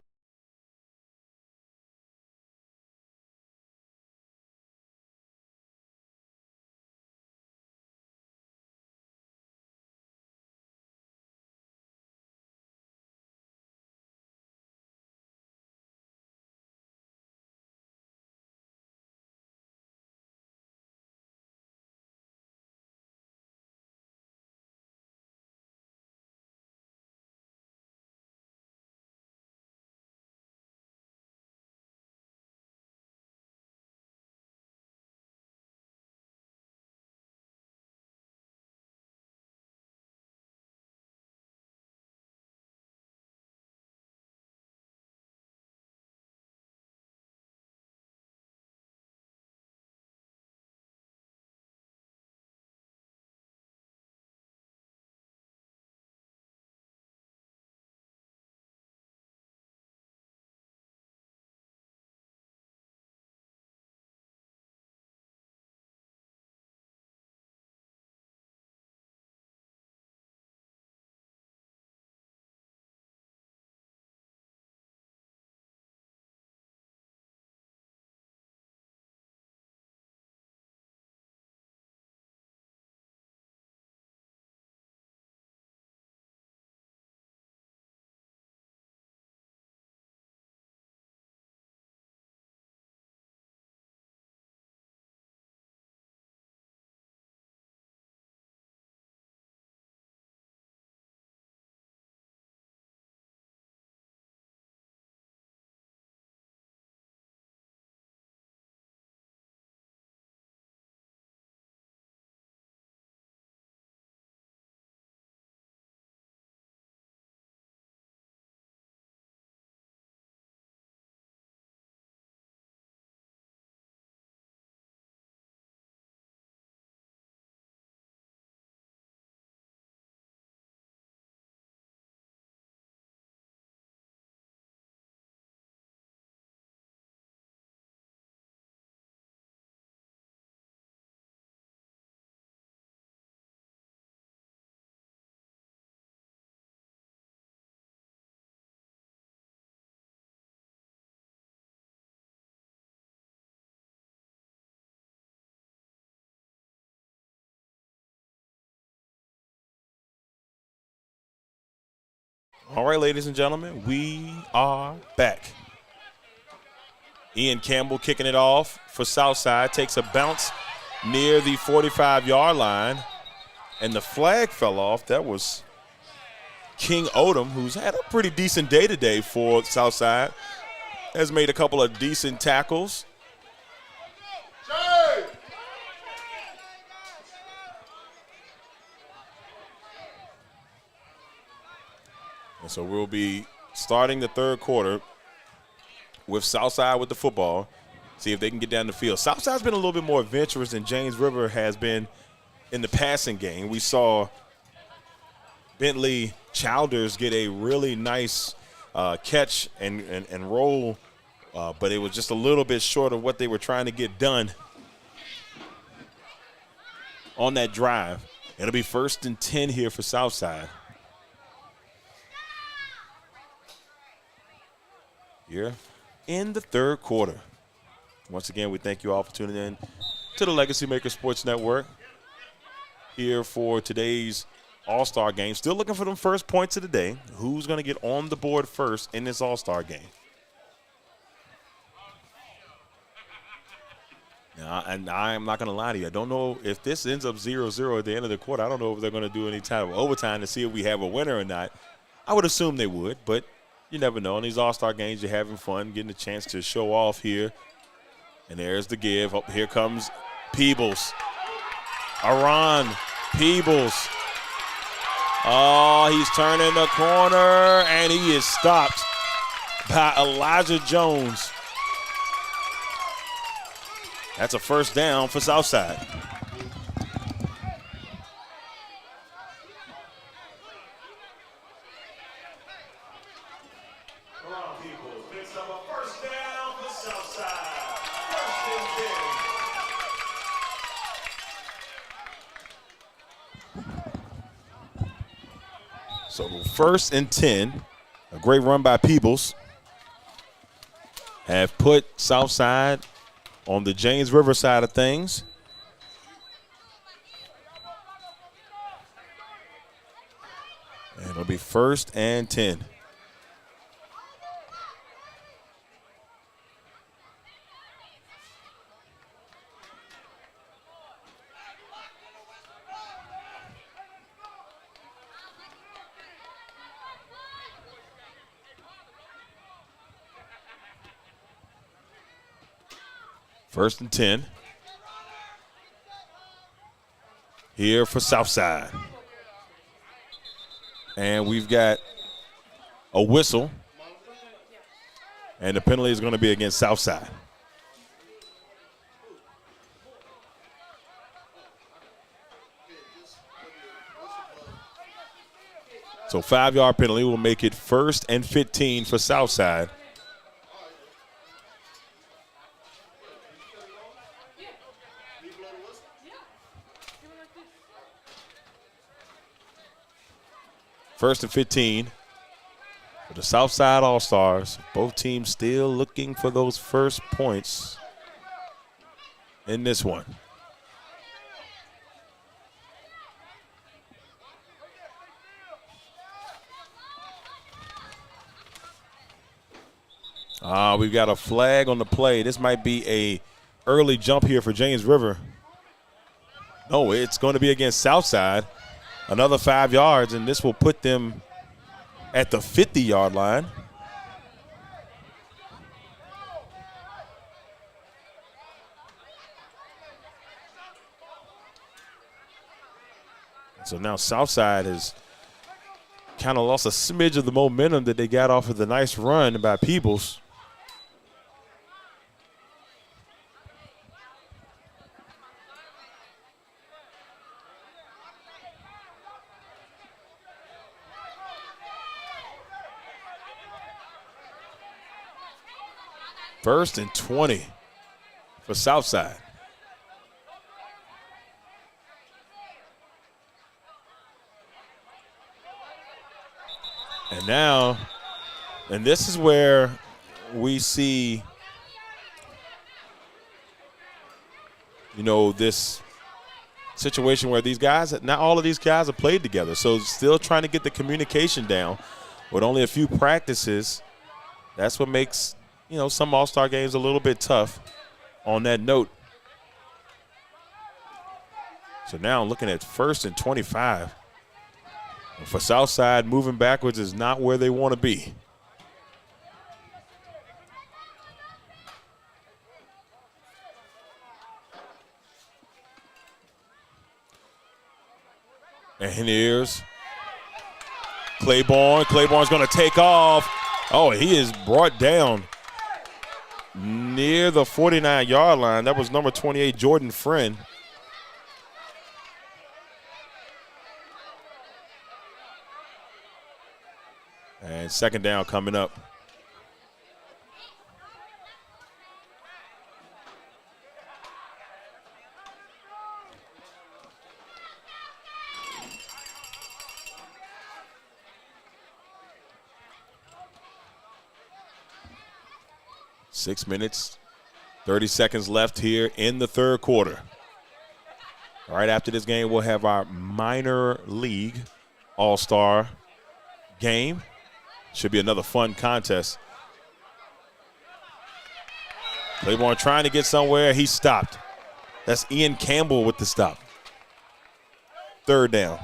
All right, ladies and gentlemen, we are back. Ian Campbell kicking it off for Southside, takes a bounce near the 45-yard line, and the flag fell off. That was King Odom, who's had a pretty decent day today for Southside, has made a couple of decent tackles. And so we'll be starting the third quarter with Southside with the football, see if they can get down the field. Southside's been a little bit more adventurous than James River has been in the passing game. We saw Bentley Childers get a really nice catch and roll, but it was just a little bit short of what they were trying to get done on that drive. It'll be 1st and 10 here for Southside. Here in the third quarter. Once again, we thank you all for tuning in to the LegacyMaker Sports Network here for today's All-Star game. Still looking for them first points of the day. Who's going to get on the board first in this All-Star game? Now, and I'm not going to lie to you. I don't know if this ends up 0-0 at the end of the quarter. I don't know if they're going to do any type of overtime to see if we have a winner or not. I would assume they would, but you never know. In these All-Star games, you're having fun, getting a chance to show off here. And there's the give. Oh, here comes Peebles. Aron Peebles. Oh, he's turning the corner, and he is stopped by Elijah Jones. That's a first down for Southside. So 1st and 10, a great run by Peebles, have put Southside on the James River side of things. And it'll be 1st and 10. First and 10 here for Southside. And we've got a whistle, and the penalty is going to be against Southside. So 5-yard penalty will make it 1st and 15 for Southside. First and 15 for the Southside All-Stars. Both teams still looking for those first points in this one. We've got a flag on the play. This might be a early jump here for James River. No, it's going to be against Southside. Another 5 yards, and this will put them at the 50-yard line. So now Southside has kind of lost a smidge of the momentum that they got off of the nice run by Peebles. First and 20 for Southside. And now, and this is where we see, this situation where these guys, not all of these guys have played together. So still trying to get the communication down. with only a few practices, that's what makes, you know, some All-Star games a little bit tough on that note. So now looking at 1st and 25. And for Southside, moving backwards is not where they want to be. And here's Claiborne. Claiborne's going to take off. Oh, he is brought down near the 49-yard line. That was number 28, Jordan Friend. And 2nd down coming up. Six minutes, 30 seconds left here in the 3rd quarter. Right after this game, we'll have our minor league All-Star game. Should be another fun contest. Claiborne trying to get somewhere. He stopped. That's Ian Campbell with the stop. 3rd down.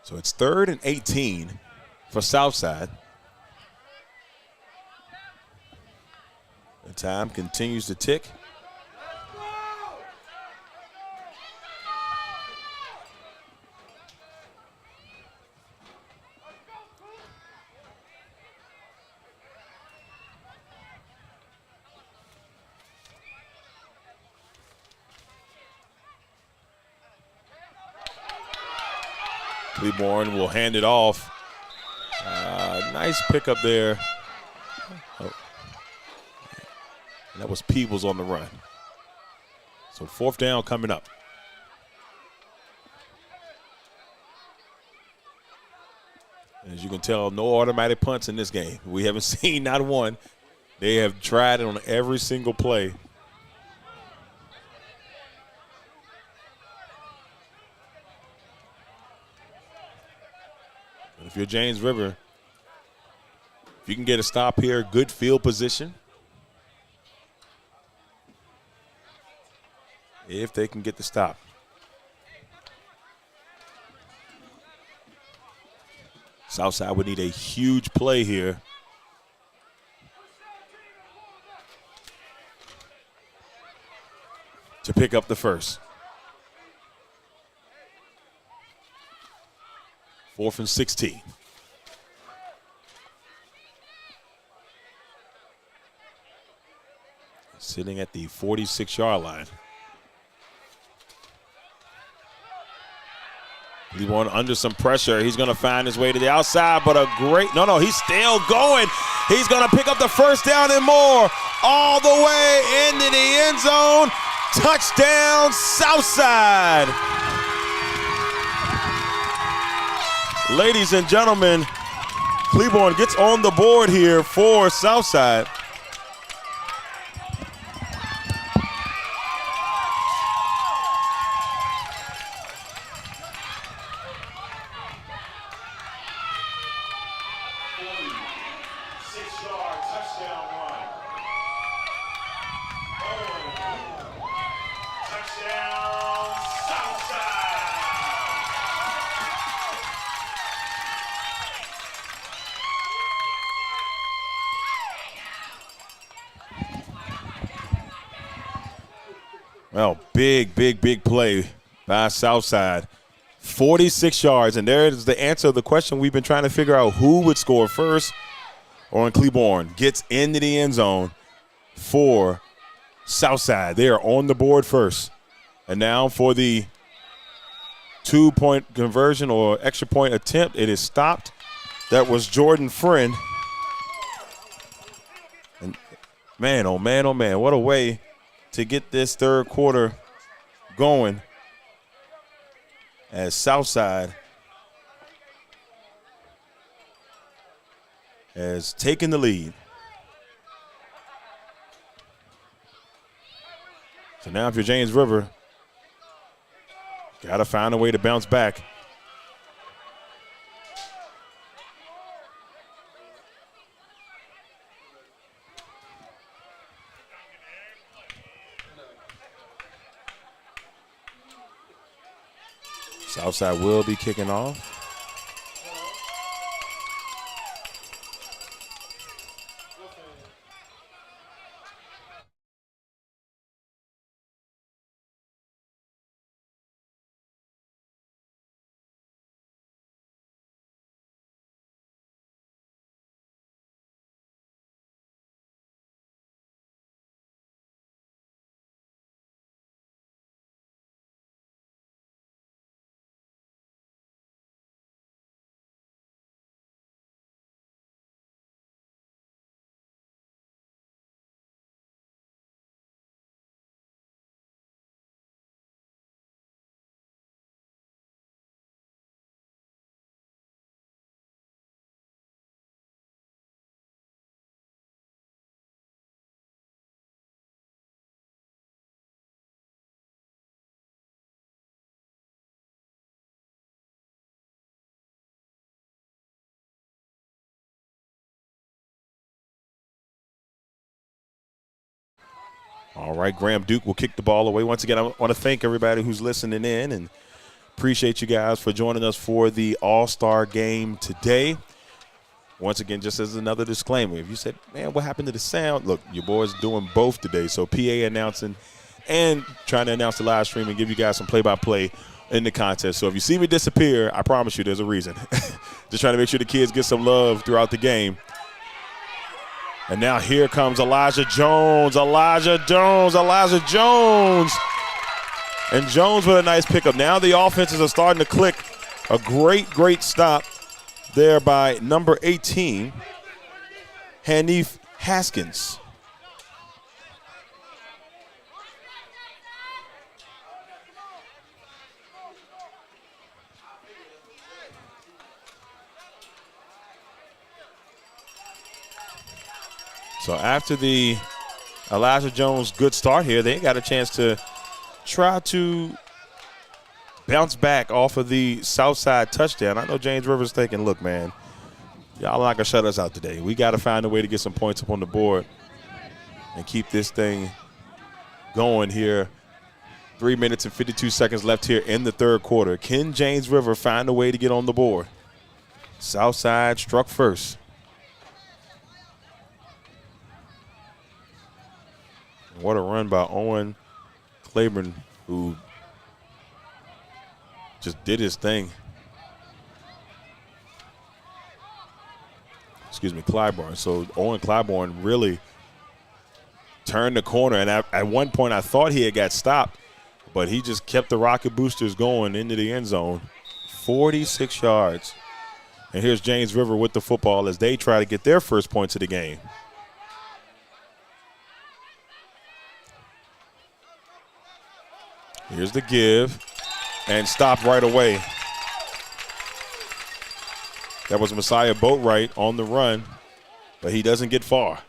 So it's 3rd and 18 for Southside. The time continues to tick. Claiborne will hand it off. Nice pickup there. Oh. That was Peebles on the run. So 4th down coming up. As you can tell, no automatic punts in this game. We haven't seen not one. They have tried it on every single play. If you're James River, if you can get a stop here, good field position. If they can get the stop. Southside would need a huge play here. To pick up the first. 4th and 16. Sitting at the 46-yard line. Claiborne under some pressure. He's going to find his way to the outside, but a great, no, he's still going. He's going to pick up the 1st down and more all the way into the end zone. Touchdown, Southside. Ladies and gentlemen, Claiborne gets on the board here for Southside. Well, big play by Southside. 46 yards, and there is the answer to the question we've been trying to figure out: who would score first? Or Claiborne gets into the end zone for Southside. They are on the board first. And now for the 2-point conversion or extra point attempt, it is stopped. That was Jordan Friend. And man, oh man, what a way to get this 3rd quarter going as Southside has taken the lead. So now if you're James River, got to find a way to bounce back. Southside will be kicking off. All right, Graham Duke will kick the ball away. Once again, I want to thank everybody who's listening in and appreciate you guys for joining us for the All-Star game today. Once again, just as another disclaimer, if you said, man, what happened to the sound? Look, your boy's doing both today. So PA announcing and trying to announce the live stream and give you guys some play-by-play in the contest. So if you see me disappear, I promise you there's a reason. Just trying to make sure the kids get some love throughout the game. And now here comes Elijah Jones. And Jones with a nice pickup. Now the offenses are starting to click. A great stop there by number 18, Hanif Haskins. So after the Elijah Jones good start here, they got a chance to try to bounce back off of the Southside touchdown. I know James Rivers thinking, look, man, y'all not going to shut us out today. We got to find a way to get some points up on the board and keep this thing going here. 3 minutes and 52 seconds left here in the third quarter. Can James River find a way to get on the board? Southside struck first. What a run by Owen Claiborne, who just did his thing. Excuse me, Clybourne. So Owen Clybourne really turned the corner. And at one point I thought he had got stopped, but he just kept the rocket boosters going into the end zone. 46 yards. And here's James River with the football as they try to get their first points of the game. Here's the give, and stopped right away. That was Messiah Boatwright on the run, but he doesn't get far.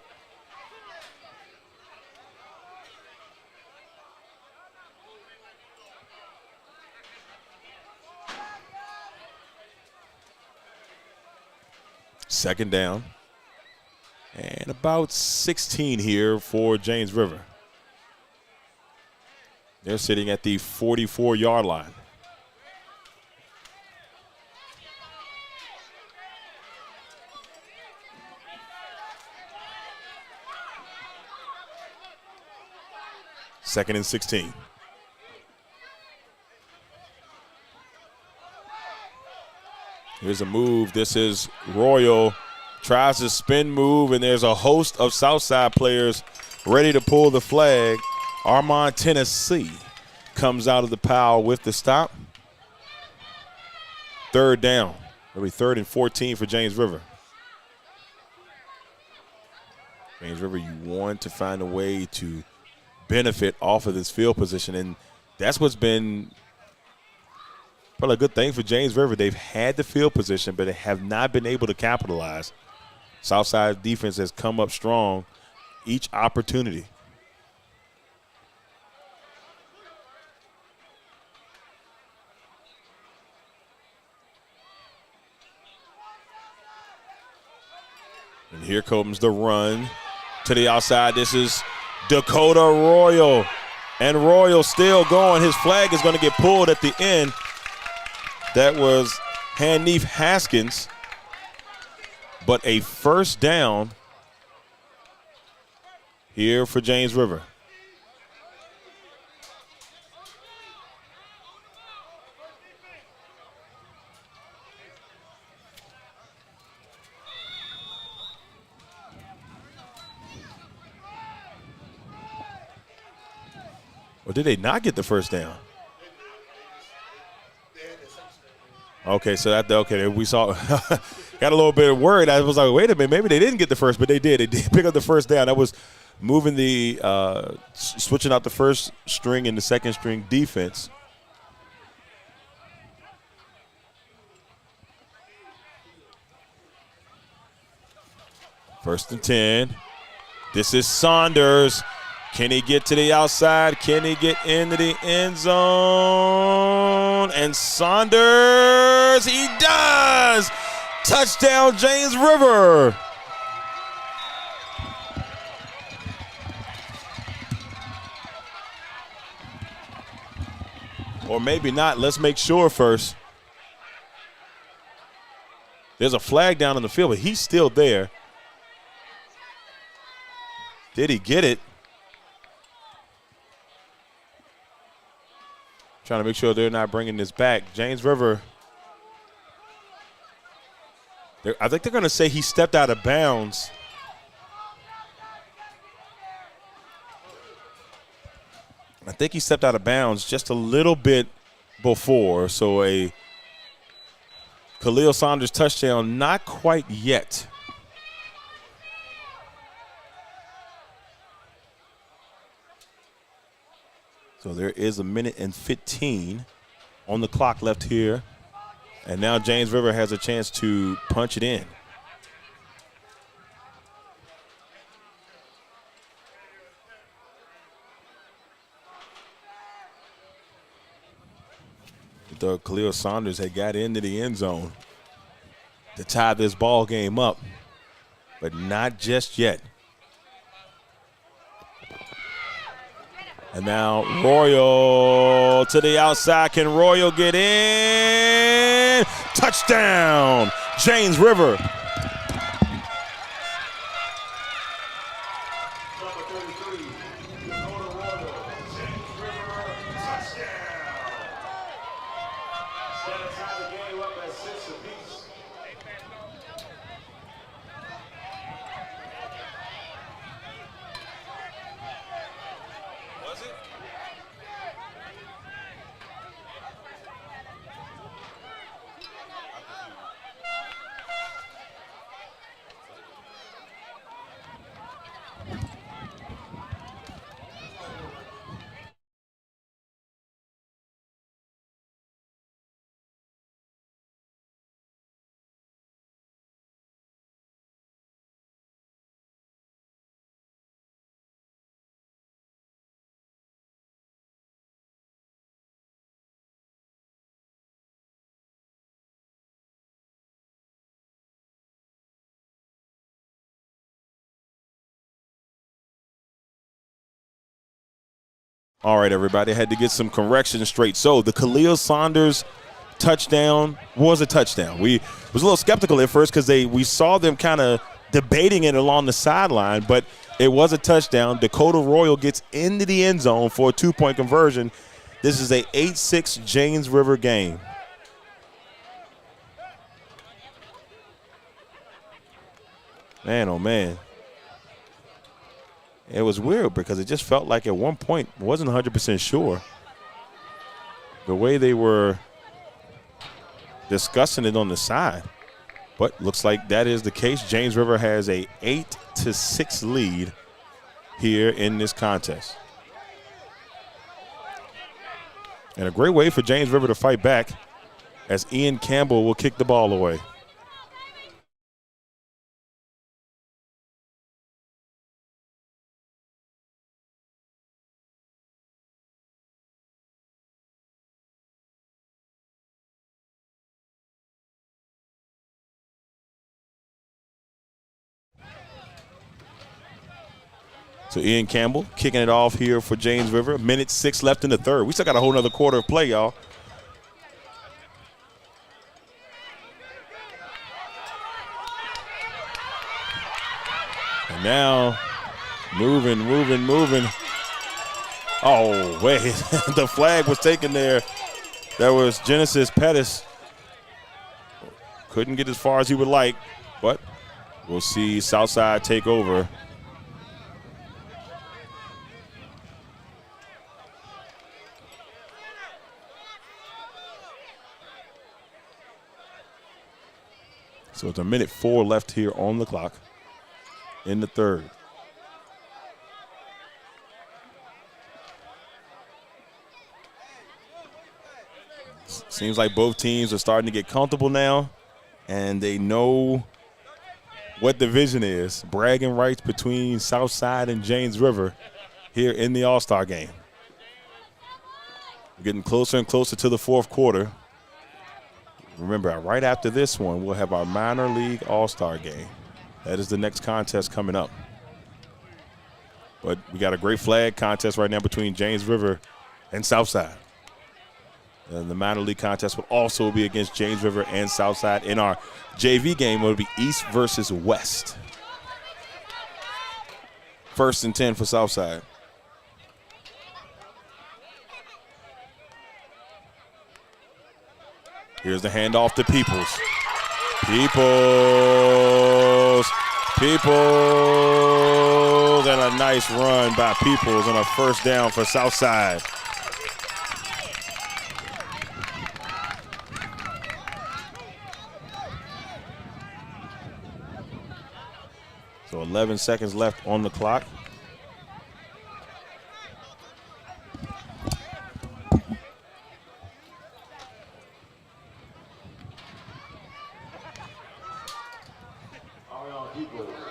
Second down, and about 16 here for James River. They're sitting at the 44-yard line. Second and 16. Here's a move. This is Royal. Tries to spin move, and there's a host of Southside players ready to pull the flag. Armand Tennessee comes out of the pile with the stop. Third down. It'll be 3rd and 14 for James River. James River, you want to find a way to benefit off of this field position, and that's what's been probably a good thing for James River. They've had the field position, but they have not been able to capitalize. Southside defense has come up strong each opportunity. And here comes the run to the outside. This is Dakota Royal. And Royal still going. His flag is going to get pulled at the end. That was Hanif Haskins. But a first down here for James River. Or did they not get the first down? Okay, so we saw, got a little bit worried. I was like, wait a minute, maybe they didn't get the first, but they did. They did pick up the first down. That was moving switching out the first string and the second string defense. First and 10. This is Saunders. Can he get to the outside? Can he get into the end zone? And Saunders, he does! Touchdown, James River. Or maybe not. Let's make sure first. There's a flag down in the field, but he's still there. Did he get it? Trying to make sure they're not bringing this back. James River, I think they're going to say he stepped out of bounds. I think he stepped out of bounds just a little bit before. So a Khalil Saunders touchdown, not quite yet. So there is 1:15 on the clock left here. And now James River has a chance to punch it in. The Khalil Saunders had got into the end zone to tie this ball game up, but not just yet. And now Royal to the outside. Can Royal get in? Touchdown, James River. Number 33, Dakota Royal, James River, touchdown. That'll tie the game up at 6 apiece. Was it? All right, everybody, I had to get some corrections straight. So the Khalil Saunders touchdown was a touchdown. We was a little skeptical at first because we saw them kind of debating it along the sideline, but it was a touchdown. Dakota Royal gets into the end zone for a 2-point conversion. This is a 8-6 James River game. Man, oh man. It was weird because it just felt like at one point, wasn't 100% sure. The way they were discussing it on the side. But looks like that is the case. James River has a 8-6 lead here in this contest. And a great way for James River to fight back as Ian Campbell will kick the ball away. So Ian Campbell kicking it off here for James River. 1:06 left in the third. We still got a whole nother quarter of play, y'all. And now moving. Oh, wait. The flag was taken there. That was Genesis Pettis. Couldn't get as far as he would like, but we'll see Southside take over. So it's 1:04 left here on the clock in the third. Seems like both teams are starting to get comfortable now, and they know what the vision is. Bragging rights between Southside and James River here in the All-Star game. We're getting closer and closer to the fourth quarter. Remember, right after this one, we'll have our minor league All-Star game. That is the next contest coming up. But we got a great flag contest right now between James River and Southside. And the minor league contest will also be against James River and Southside. In our JV game, it will be East versus West. 1st and 10 for Southside. Here's the handoff to Peoples. Peoples, and a nice run by Peoples on a first down for Southside. So 11 seconds left on the clock.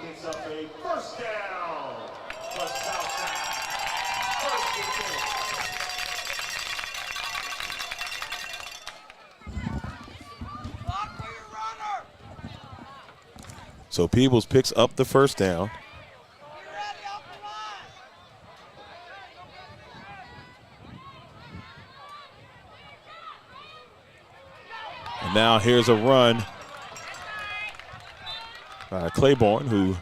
Picks up a first down for Southside. 1st and 10. So Peebles picks up the first down. And now here's a run by Claiborne, who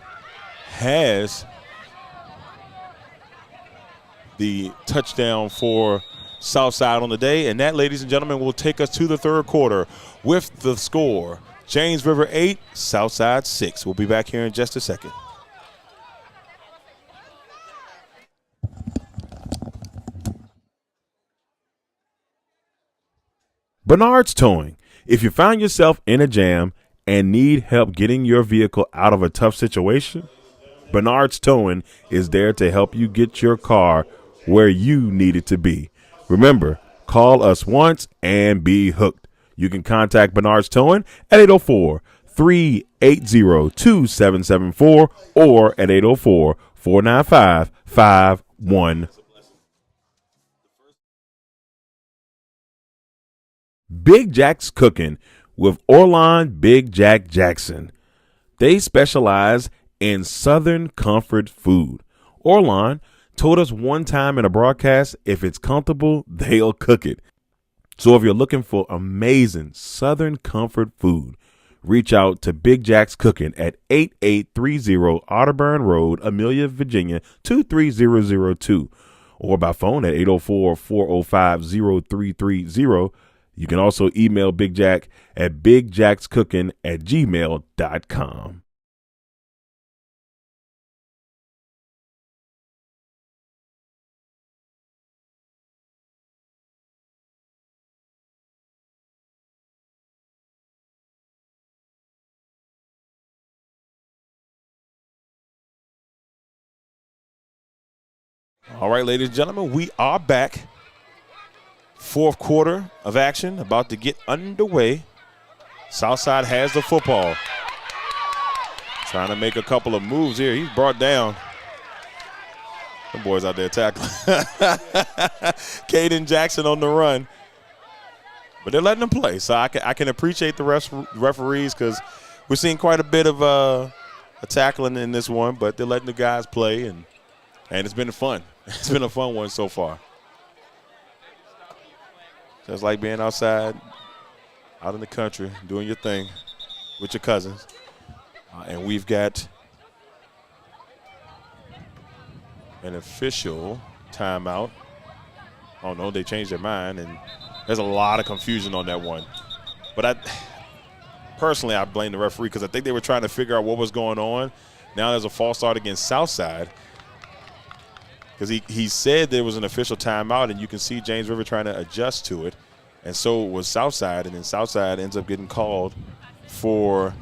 has the touchdown for Southside on the day. And that, ladies and gentlemen, will take us to the third quarter with the score. James River 8, Southside 6. We'll be back here in just a second. Bernard's Towing. If you find yourself in a jam and need help getting your vehicle out of a tough situation, Bernard's Towing is there to help you get your car where you need it to be. Remember, call us once and be hooked. You can contact Bernard's Towing at 804-380-2774 or at 804-495-51. Big Jack's Cooking with Orlon Big Jack Jackson. They specialize in Southern comfort food. Orlon told us one time in a broadcast, if it's comfortable, they'll cook it. So if you're looking for amazing Southern comfort food, reach out to Big Jack's Cooking at 8830 Otterburn Road, Amelia, Virginia, 23002, or by phone at 804-405-0330. You can also email Big Jack at bigjackscooking@gmail.com. All right, ladies and gentlemen, we are back. Fourth quarter of action about to get underway. Southside has the football. Trying to make a couple of moves here. He's brought down. The boys out there tackling. Caden Jackson on the run. But they're letting him play. So I can appreciate the referees because we're seeing quite a bit of a tackling in this one. But they're letting the guys play. And And it's been fun. It's been a fun one so far. Just like being outside, out in the country, doing your thing with your cousins. And we've got an official timeout. Oh, no, they changed their mind, and there's a lot of confusion on that one. But personally, I blame the referee because I think they were trying to figure out what was going on. Now there's a false start against Southside because he said there was an official timeout, and you can see James River trying to adjust to it, and so was Southside, and then Southside ends up getting called for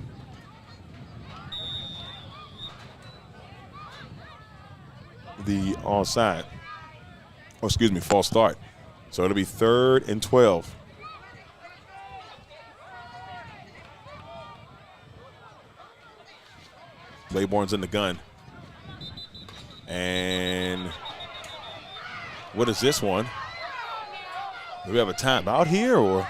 the onside. Oh, excuse me, false start. So it'll be 3rd and 12. Claiborne's in the gun. And what is this one? Do we have a timeout here or?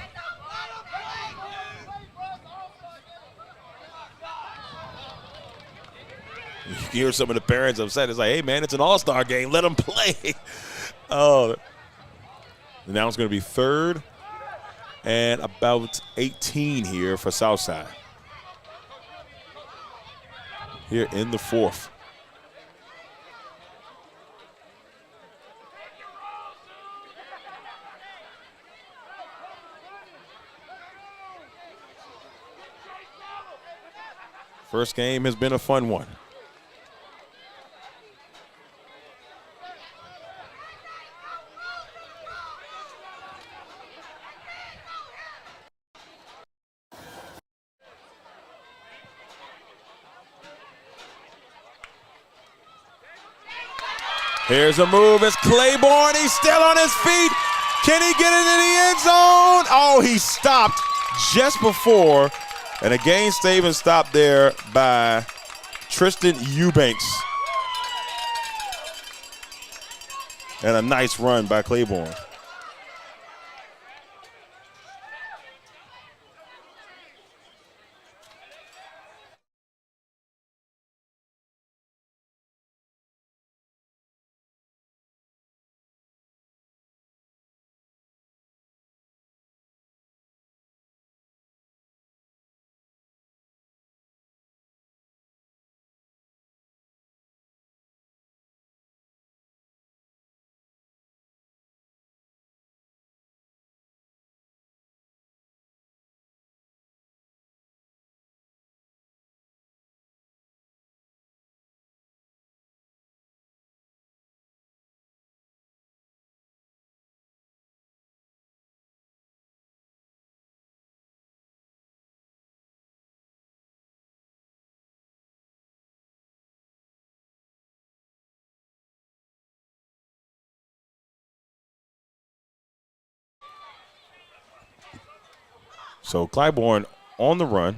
You can hear some of the parents upset. It's like, hey, man, it's an all-star game. Let them play. Oh. Now it's going to be 3rd and about 18 here for Southside. Here in the 4th. First game has been a fun one. Here's a move. It's Claiborne. He's still on his feet. Can he get it in the end zone? Oh, he stopped just before. And a game-saving stop there by Tristan Eubanks. And a nice run by Claiborne. So Claiborne on the run.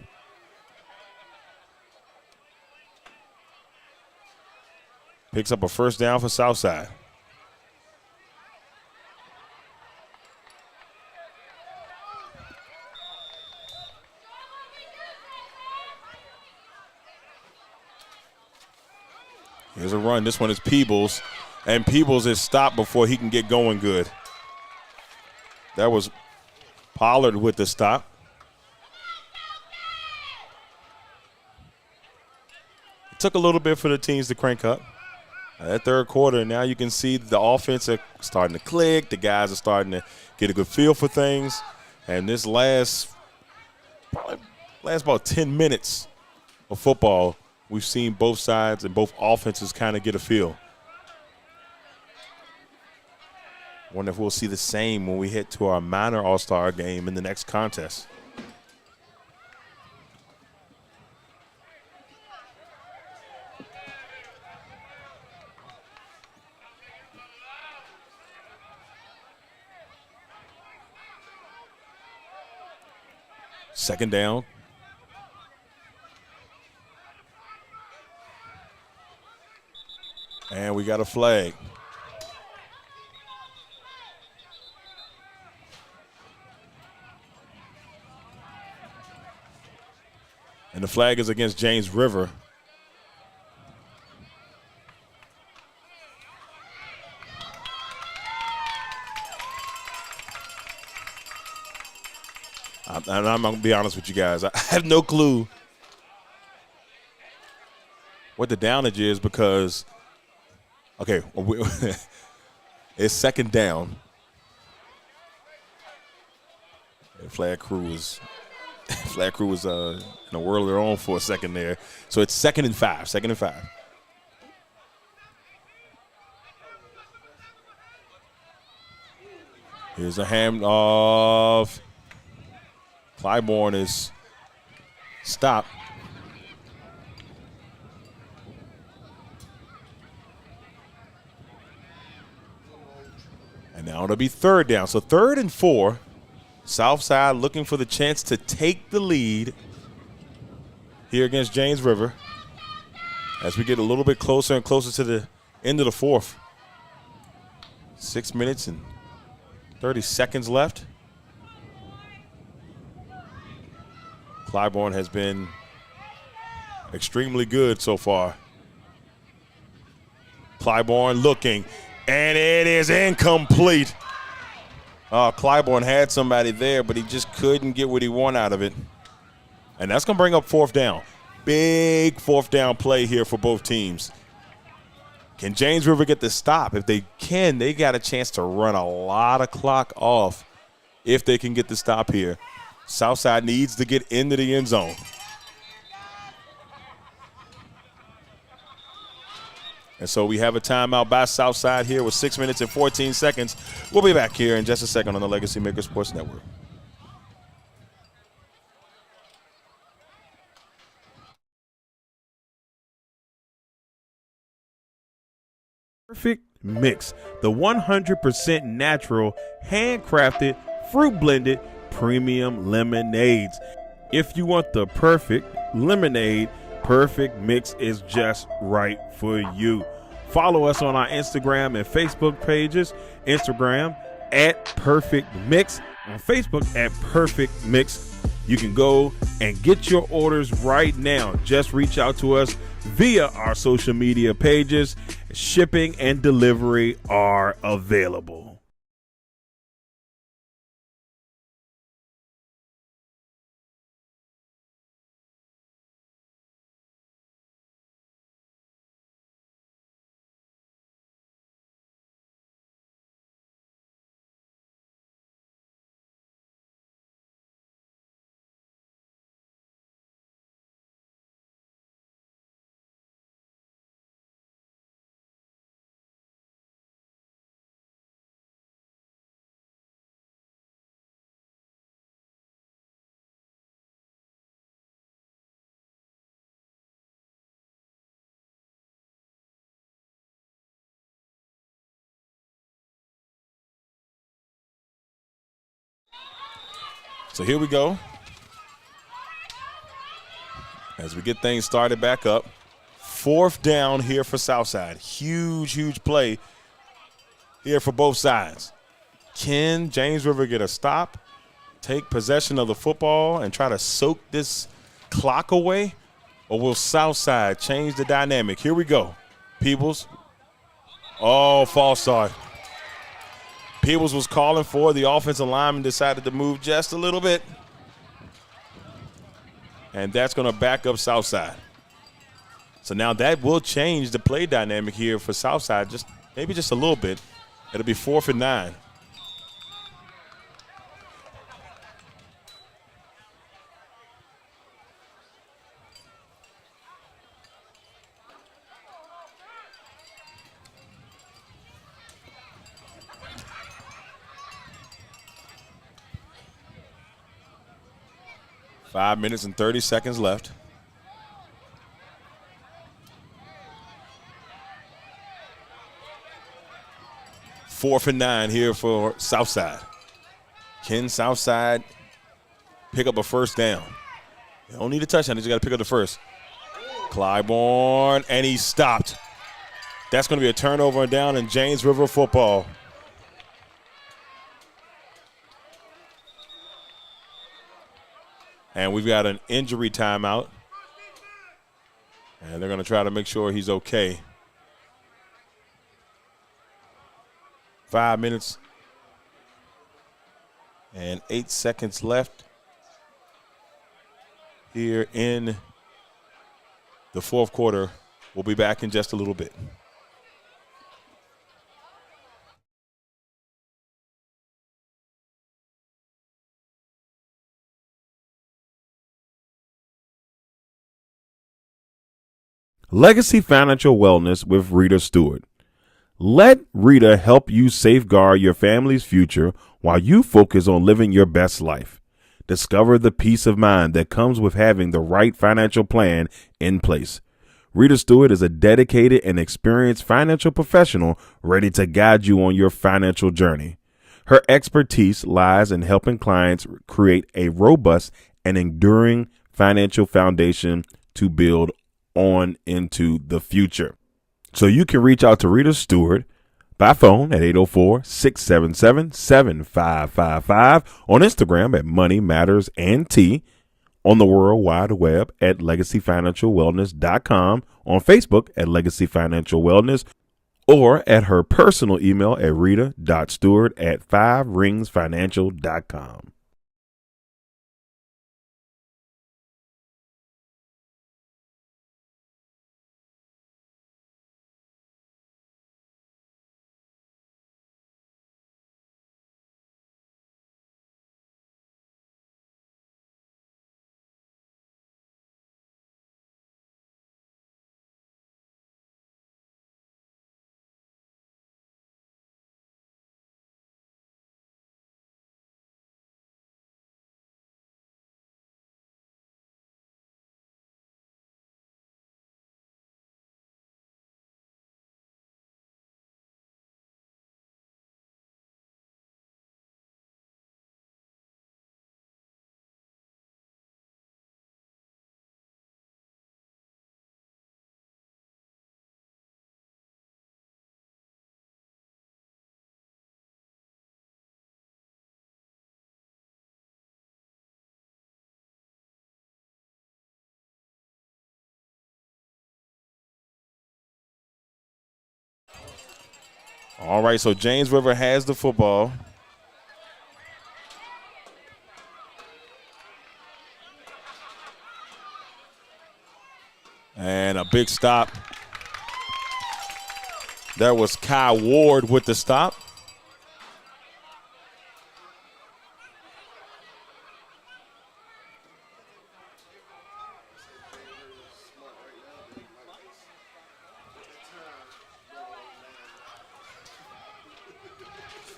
Picks up a first down for Southside. Here's a run. This one is Peebles. And Peebles is stopped before he can get going good. That was Pollard with the stop. It took a little bit for the teams to crank up. That third quarter, now you can see the offense are starting to click. The guys are starting to get a good feel for things. And this last about 10 minutes of football, we've seen both sides and both offenses kind of get a feel. Wonder if we'll see the same when we head to our minor all-star game in the next contest. Second down. And we got a flag. And the flag is against James River. And I'm going to be honest with you guys. I have no clue what the downage is because, okay, it's second down. And flag crew was in a world of their own for a second there. So it's 2nd and 5. 2nd and 5. Here's a handoff. Clybourne is stopped. And now it'll be 3rd down. So 3rd and 4. Southside looking for the chance to take the lead here against James River as we get a little bit closer and closer to the end of the 4th. 6 minutes and 30 seconds left. Clybourne has been extremely good so far. Clybourne looking, and it is incomplete. Clybourne had somebody there, but he just couldn't get what he wanted out of it. And that's going to bring up 4th down. Big 4th down play here for both teams. Can James River get the stop? If they can, they got a chance to run a lot of clock off if they can get the stop here. Southside needs to get into the end zone. And so we have a timeout by Southside here with 6 minutes and 14 seconds. We'll be back here in just a second on the LegacyMaker Sports Network. Perfect Mix, the 100% natural, handcrafted, fruit blended premium lemonades. If you want the perfect lemonade, Perfect Mix is just right for you. Follow us on our Instagram and Facebook pages. Instagram at Perfect Mix, on Facebook at Perfect Mix. You can go and get your orders right now. Just reach out to us via our social media pages. Shipping and delivery are available. So here we go. As we get things started back up. 4th down here for Southside. Huge play here for both sides. Can James River get a stop, take possession of the football, and try to soak this clock away? Or will Southside change the dynamic? Here we go. Peebles. Oh, false start. Peebles was calling for the offensive lineman, decided to move just a little bit. And that's going to back up Southside. So now that will change the play dynamic here for Southside, maybe just a little bit. It'll be 4th and 9. Five minutes and 30 seconds left. Fourth and 9 here for Southside. Can Southside pick up a first down? They don't need a touchdown. They just got to pick up the first. Clybourne, and he stopped. That's going to be a turnover and down in James River football. And we've got an injury timeout. And they're going to try to make sure he's okay. 5 minutes and 8 seconds left here in the fourth quarter. We'll be back in just a little bit. Legacy Financial Wellness with Rita Stewart. Let Rita help you safeguard your family's future while you focus on living your best life. Discover the peace of mind that comes with having the right financial plan in place. Rita Stewart is a dedicated and experienced financial professional ready to guide you on your financial journey. Her expertise lies in helping clients create a robust and enduring financial foundation to build on into the future. So you can reach out to Rita Stewart by phone at 804-677-7555, on Instagram at Money Matters and T, on the World Wide Web at LegacyFinancialWellness.com, on Facebook at Legacy Financial Wellness, or at her personal email at rita.stewart@5ringsfinancial.com. All right, so James River has the football. And a big stop. That was Kai Ward with the stop.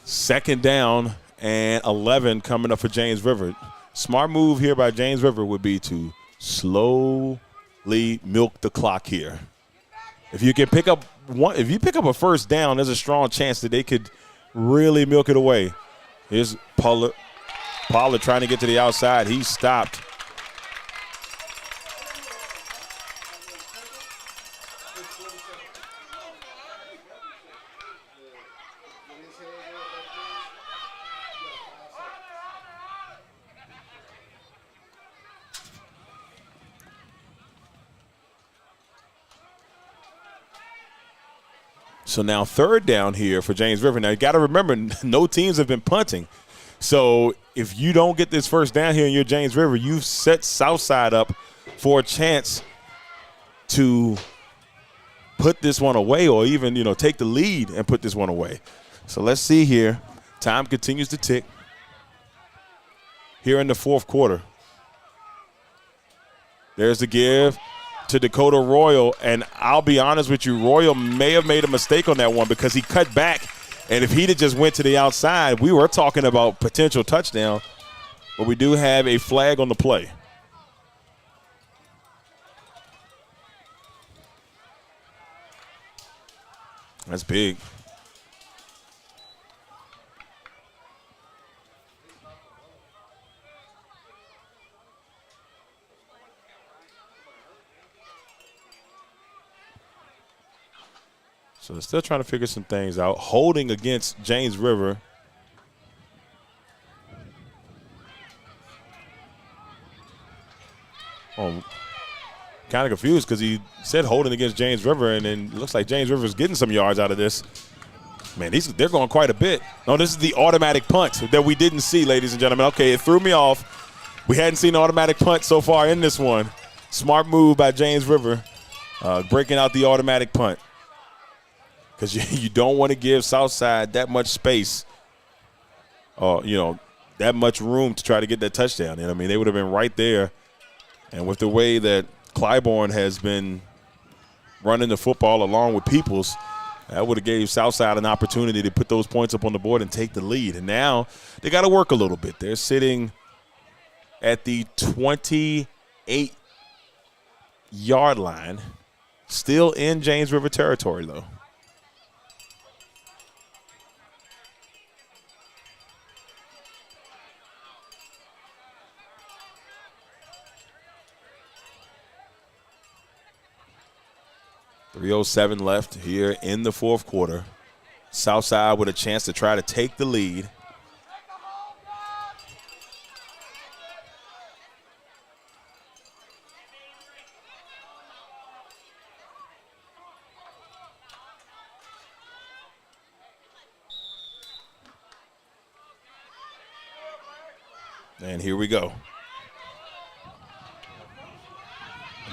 Second down and 11 coming up for James River. Smart move here by James River would be to slowly milk the clock here. If you can pick up a first down, there's a strong chance that they could really milk it away. Here's Pollard trying to get to the outside. He's stopped. So now third down here for James River. Now you got to remember, no teams have been punting. So if you don't get this first down here in your James River, you've set Southside up for a chance to put this one away, or even, take the lead and put this one away. So let's see here. Time continues to tick here in the fourth quarter. There's the give to Dakota Royal, and I'll be honest with you, Royal may have made a mistake on that one because he cut back, and if he'd have just went to the outside, we were talking about potential touchdown, but we do have a flag on the play. That's big. So they're still trying to figure some things out. Holding against James River. Kind of confused because he said holding against James River, and then it looks like James River's getting some yards out of this. Man, they're going quite a bit. No, this is the automatic punt that we didn't see, ladies and gentlemen. Okay, it threw me off. We hadn't seen an automatic punt so far in this one. Smart move by James River, breaking out the automatic punt. Because you don't want to give Southside that much space, that much room to try to get that touchdown. And I mean, they would have been right there. And with the way that Clybourne has been running the football along with Peoples, that would have gave Southside an opportunity to put those points up on the board and take the lead. And now they got to work a little bit. They're sitting at the 28-yard line, still in James River territory, though. .307 left here in the fourth quarter. Southside with a chance to try to take the lead. And here we go.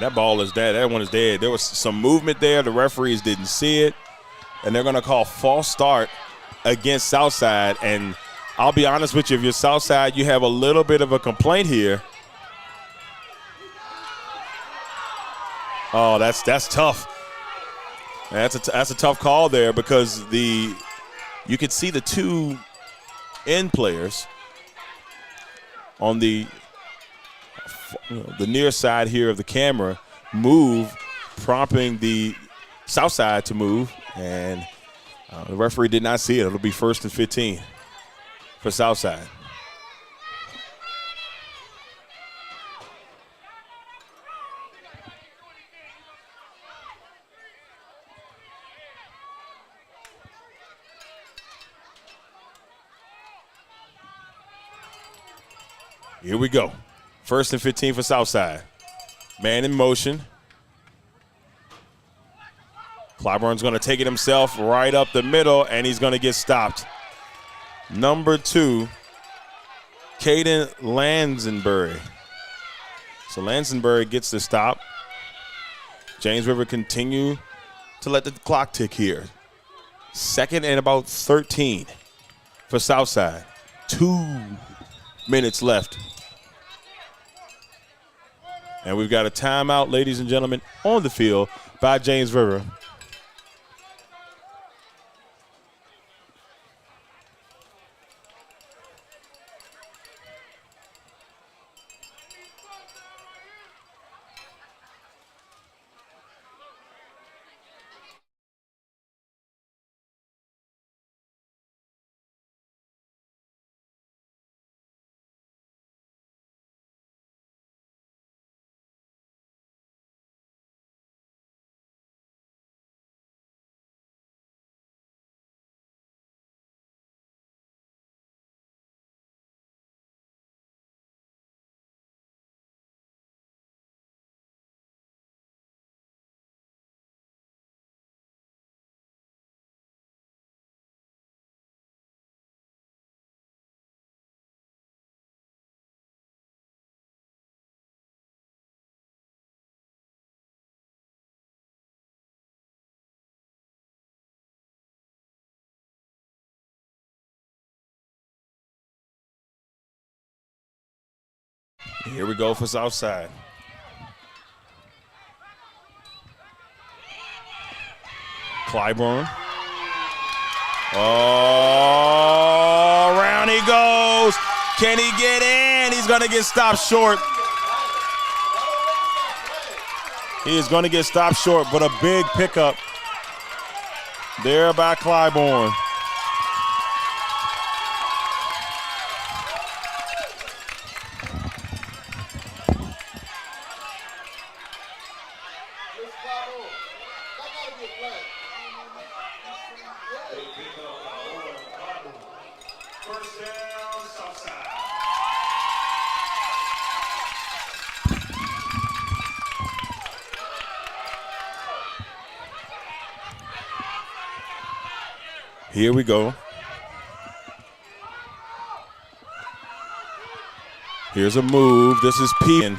That ball is dead. That one is dead. There was some movement there. The referees didn't see it. And they're going to call false start against Southside. And I'll be honest with you, if you're Southside, you have a little bit of a complaint here. Oh, that's tough. That's a tough call there because you could see the two end players on the near side here of the camera move, prompting the south side to move, and the referee did not see it. It'll be 1st and 15 for Southside. Here we go. 1st and 15 for Southside. Man in motion. Clybourne's going to take it himself right up the middle, and he's going to get stopped. Number 2, Caden Lansonbury. So Lansonbury gets the stop. James River continue to let the clock tick here. 2nd and about 13 for Southside. 2 minutes left. And we've got a timeout, ladies and gentlemen, on the field by James River. Here we go for Southside. Clybourne. Oh, around he goes. Can he get in? He's going to get stopped short. He is going to get stopped short, but a big pickup there by Clybourne. Here we go. Here's a move. This is P.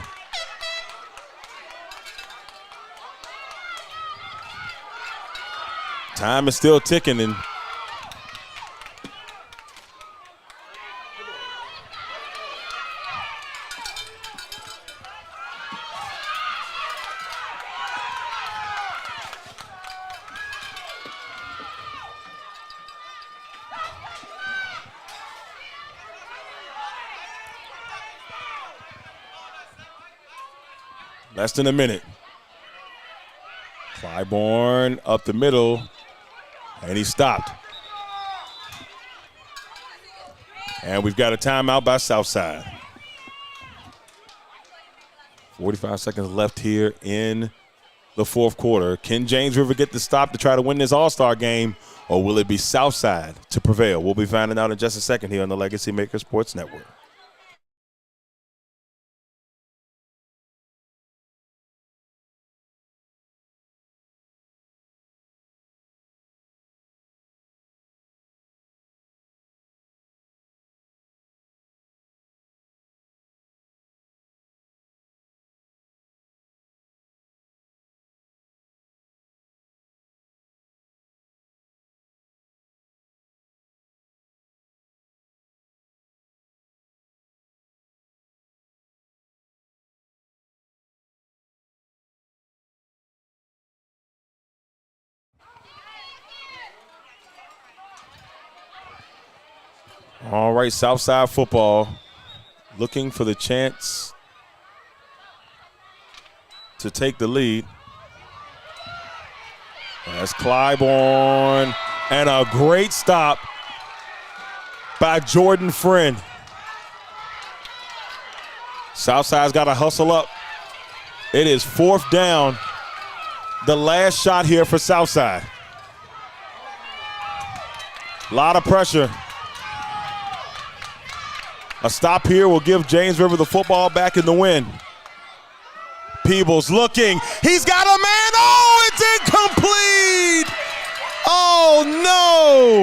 Time is still ticking, and less than a minute. Clybourne up the middle, and he stopped. And we've got a timeout by Southside. 45 seconds left here in the fourth quarter. Can James River get the stop to try to win this All-Star game, or will it be Southside to prevail? We'll be finding out in just a second here on the Legacy Maker Sports Network. All right, Southside football looking for the chance to take the lead. That's Clybourne, and a great stop by Jordan Friend. Southside's got to hustle up. It is fourth down. The last shot here for Southside. A lot of pressure. A stop here will give James River the football back in the win. Peebles looking. He's got a man. Oh, it's incomplete. Oh, no.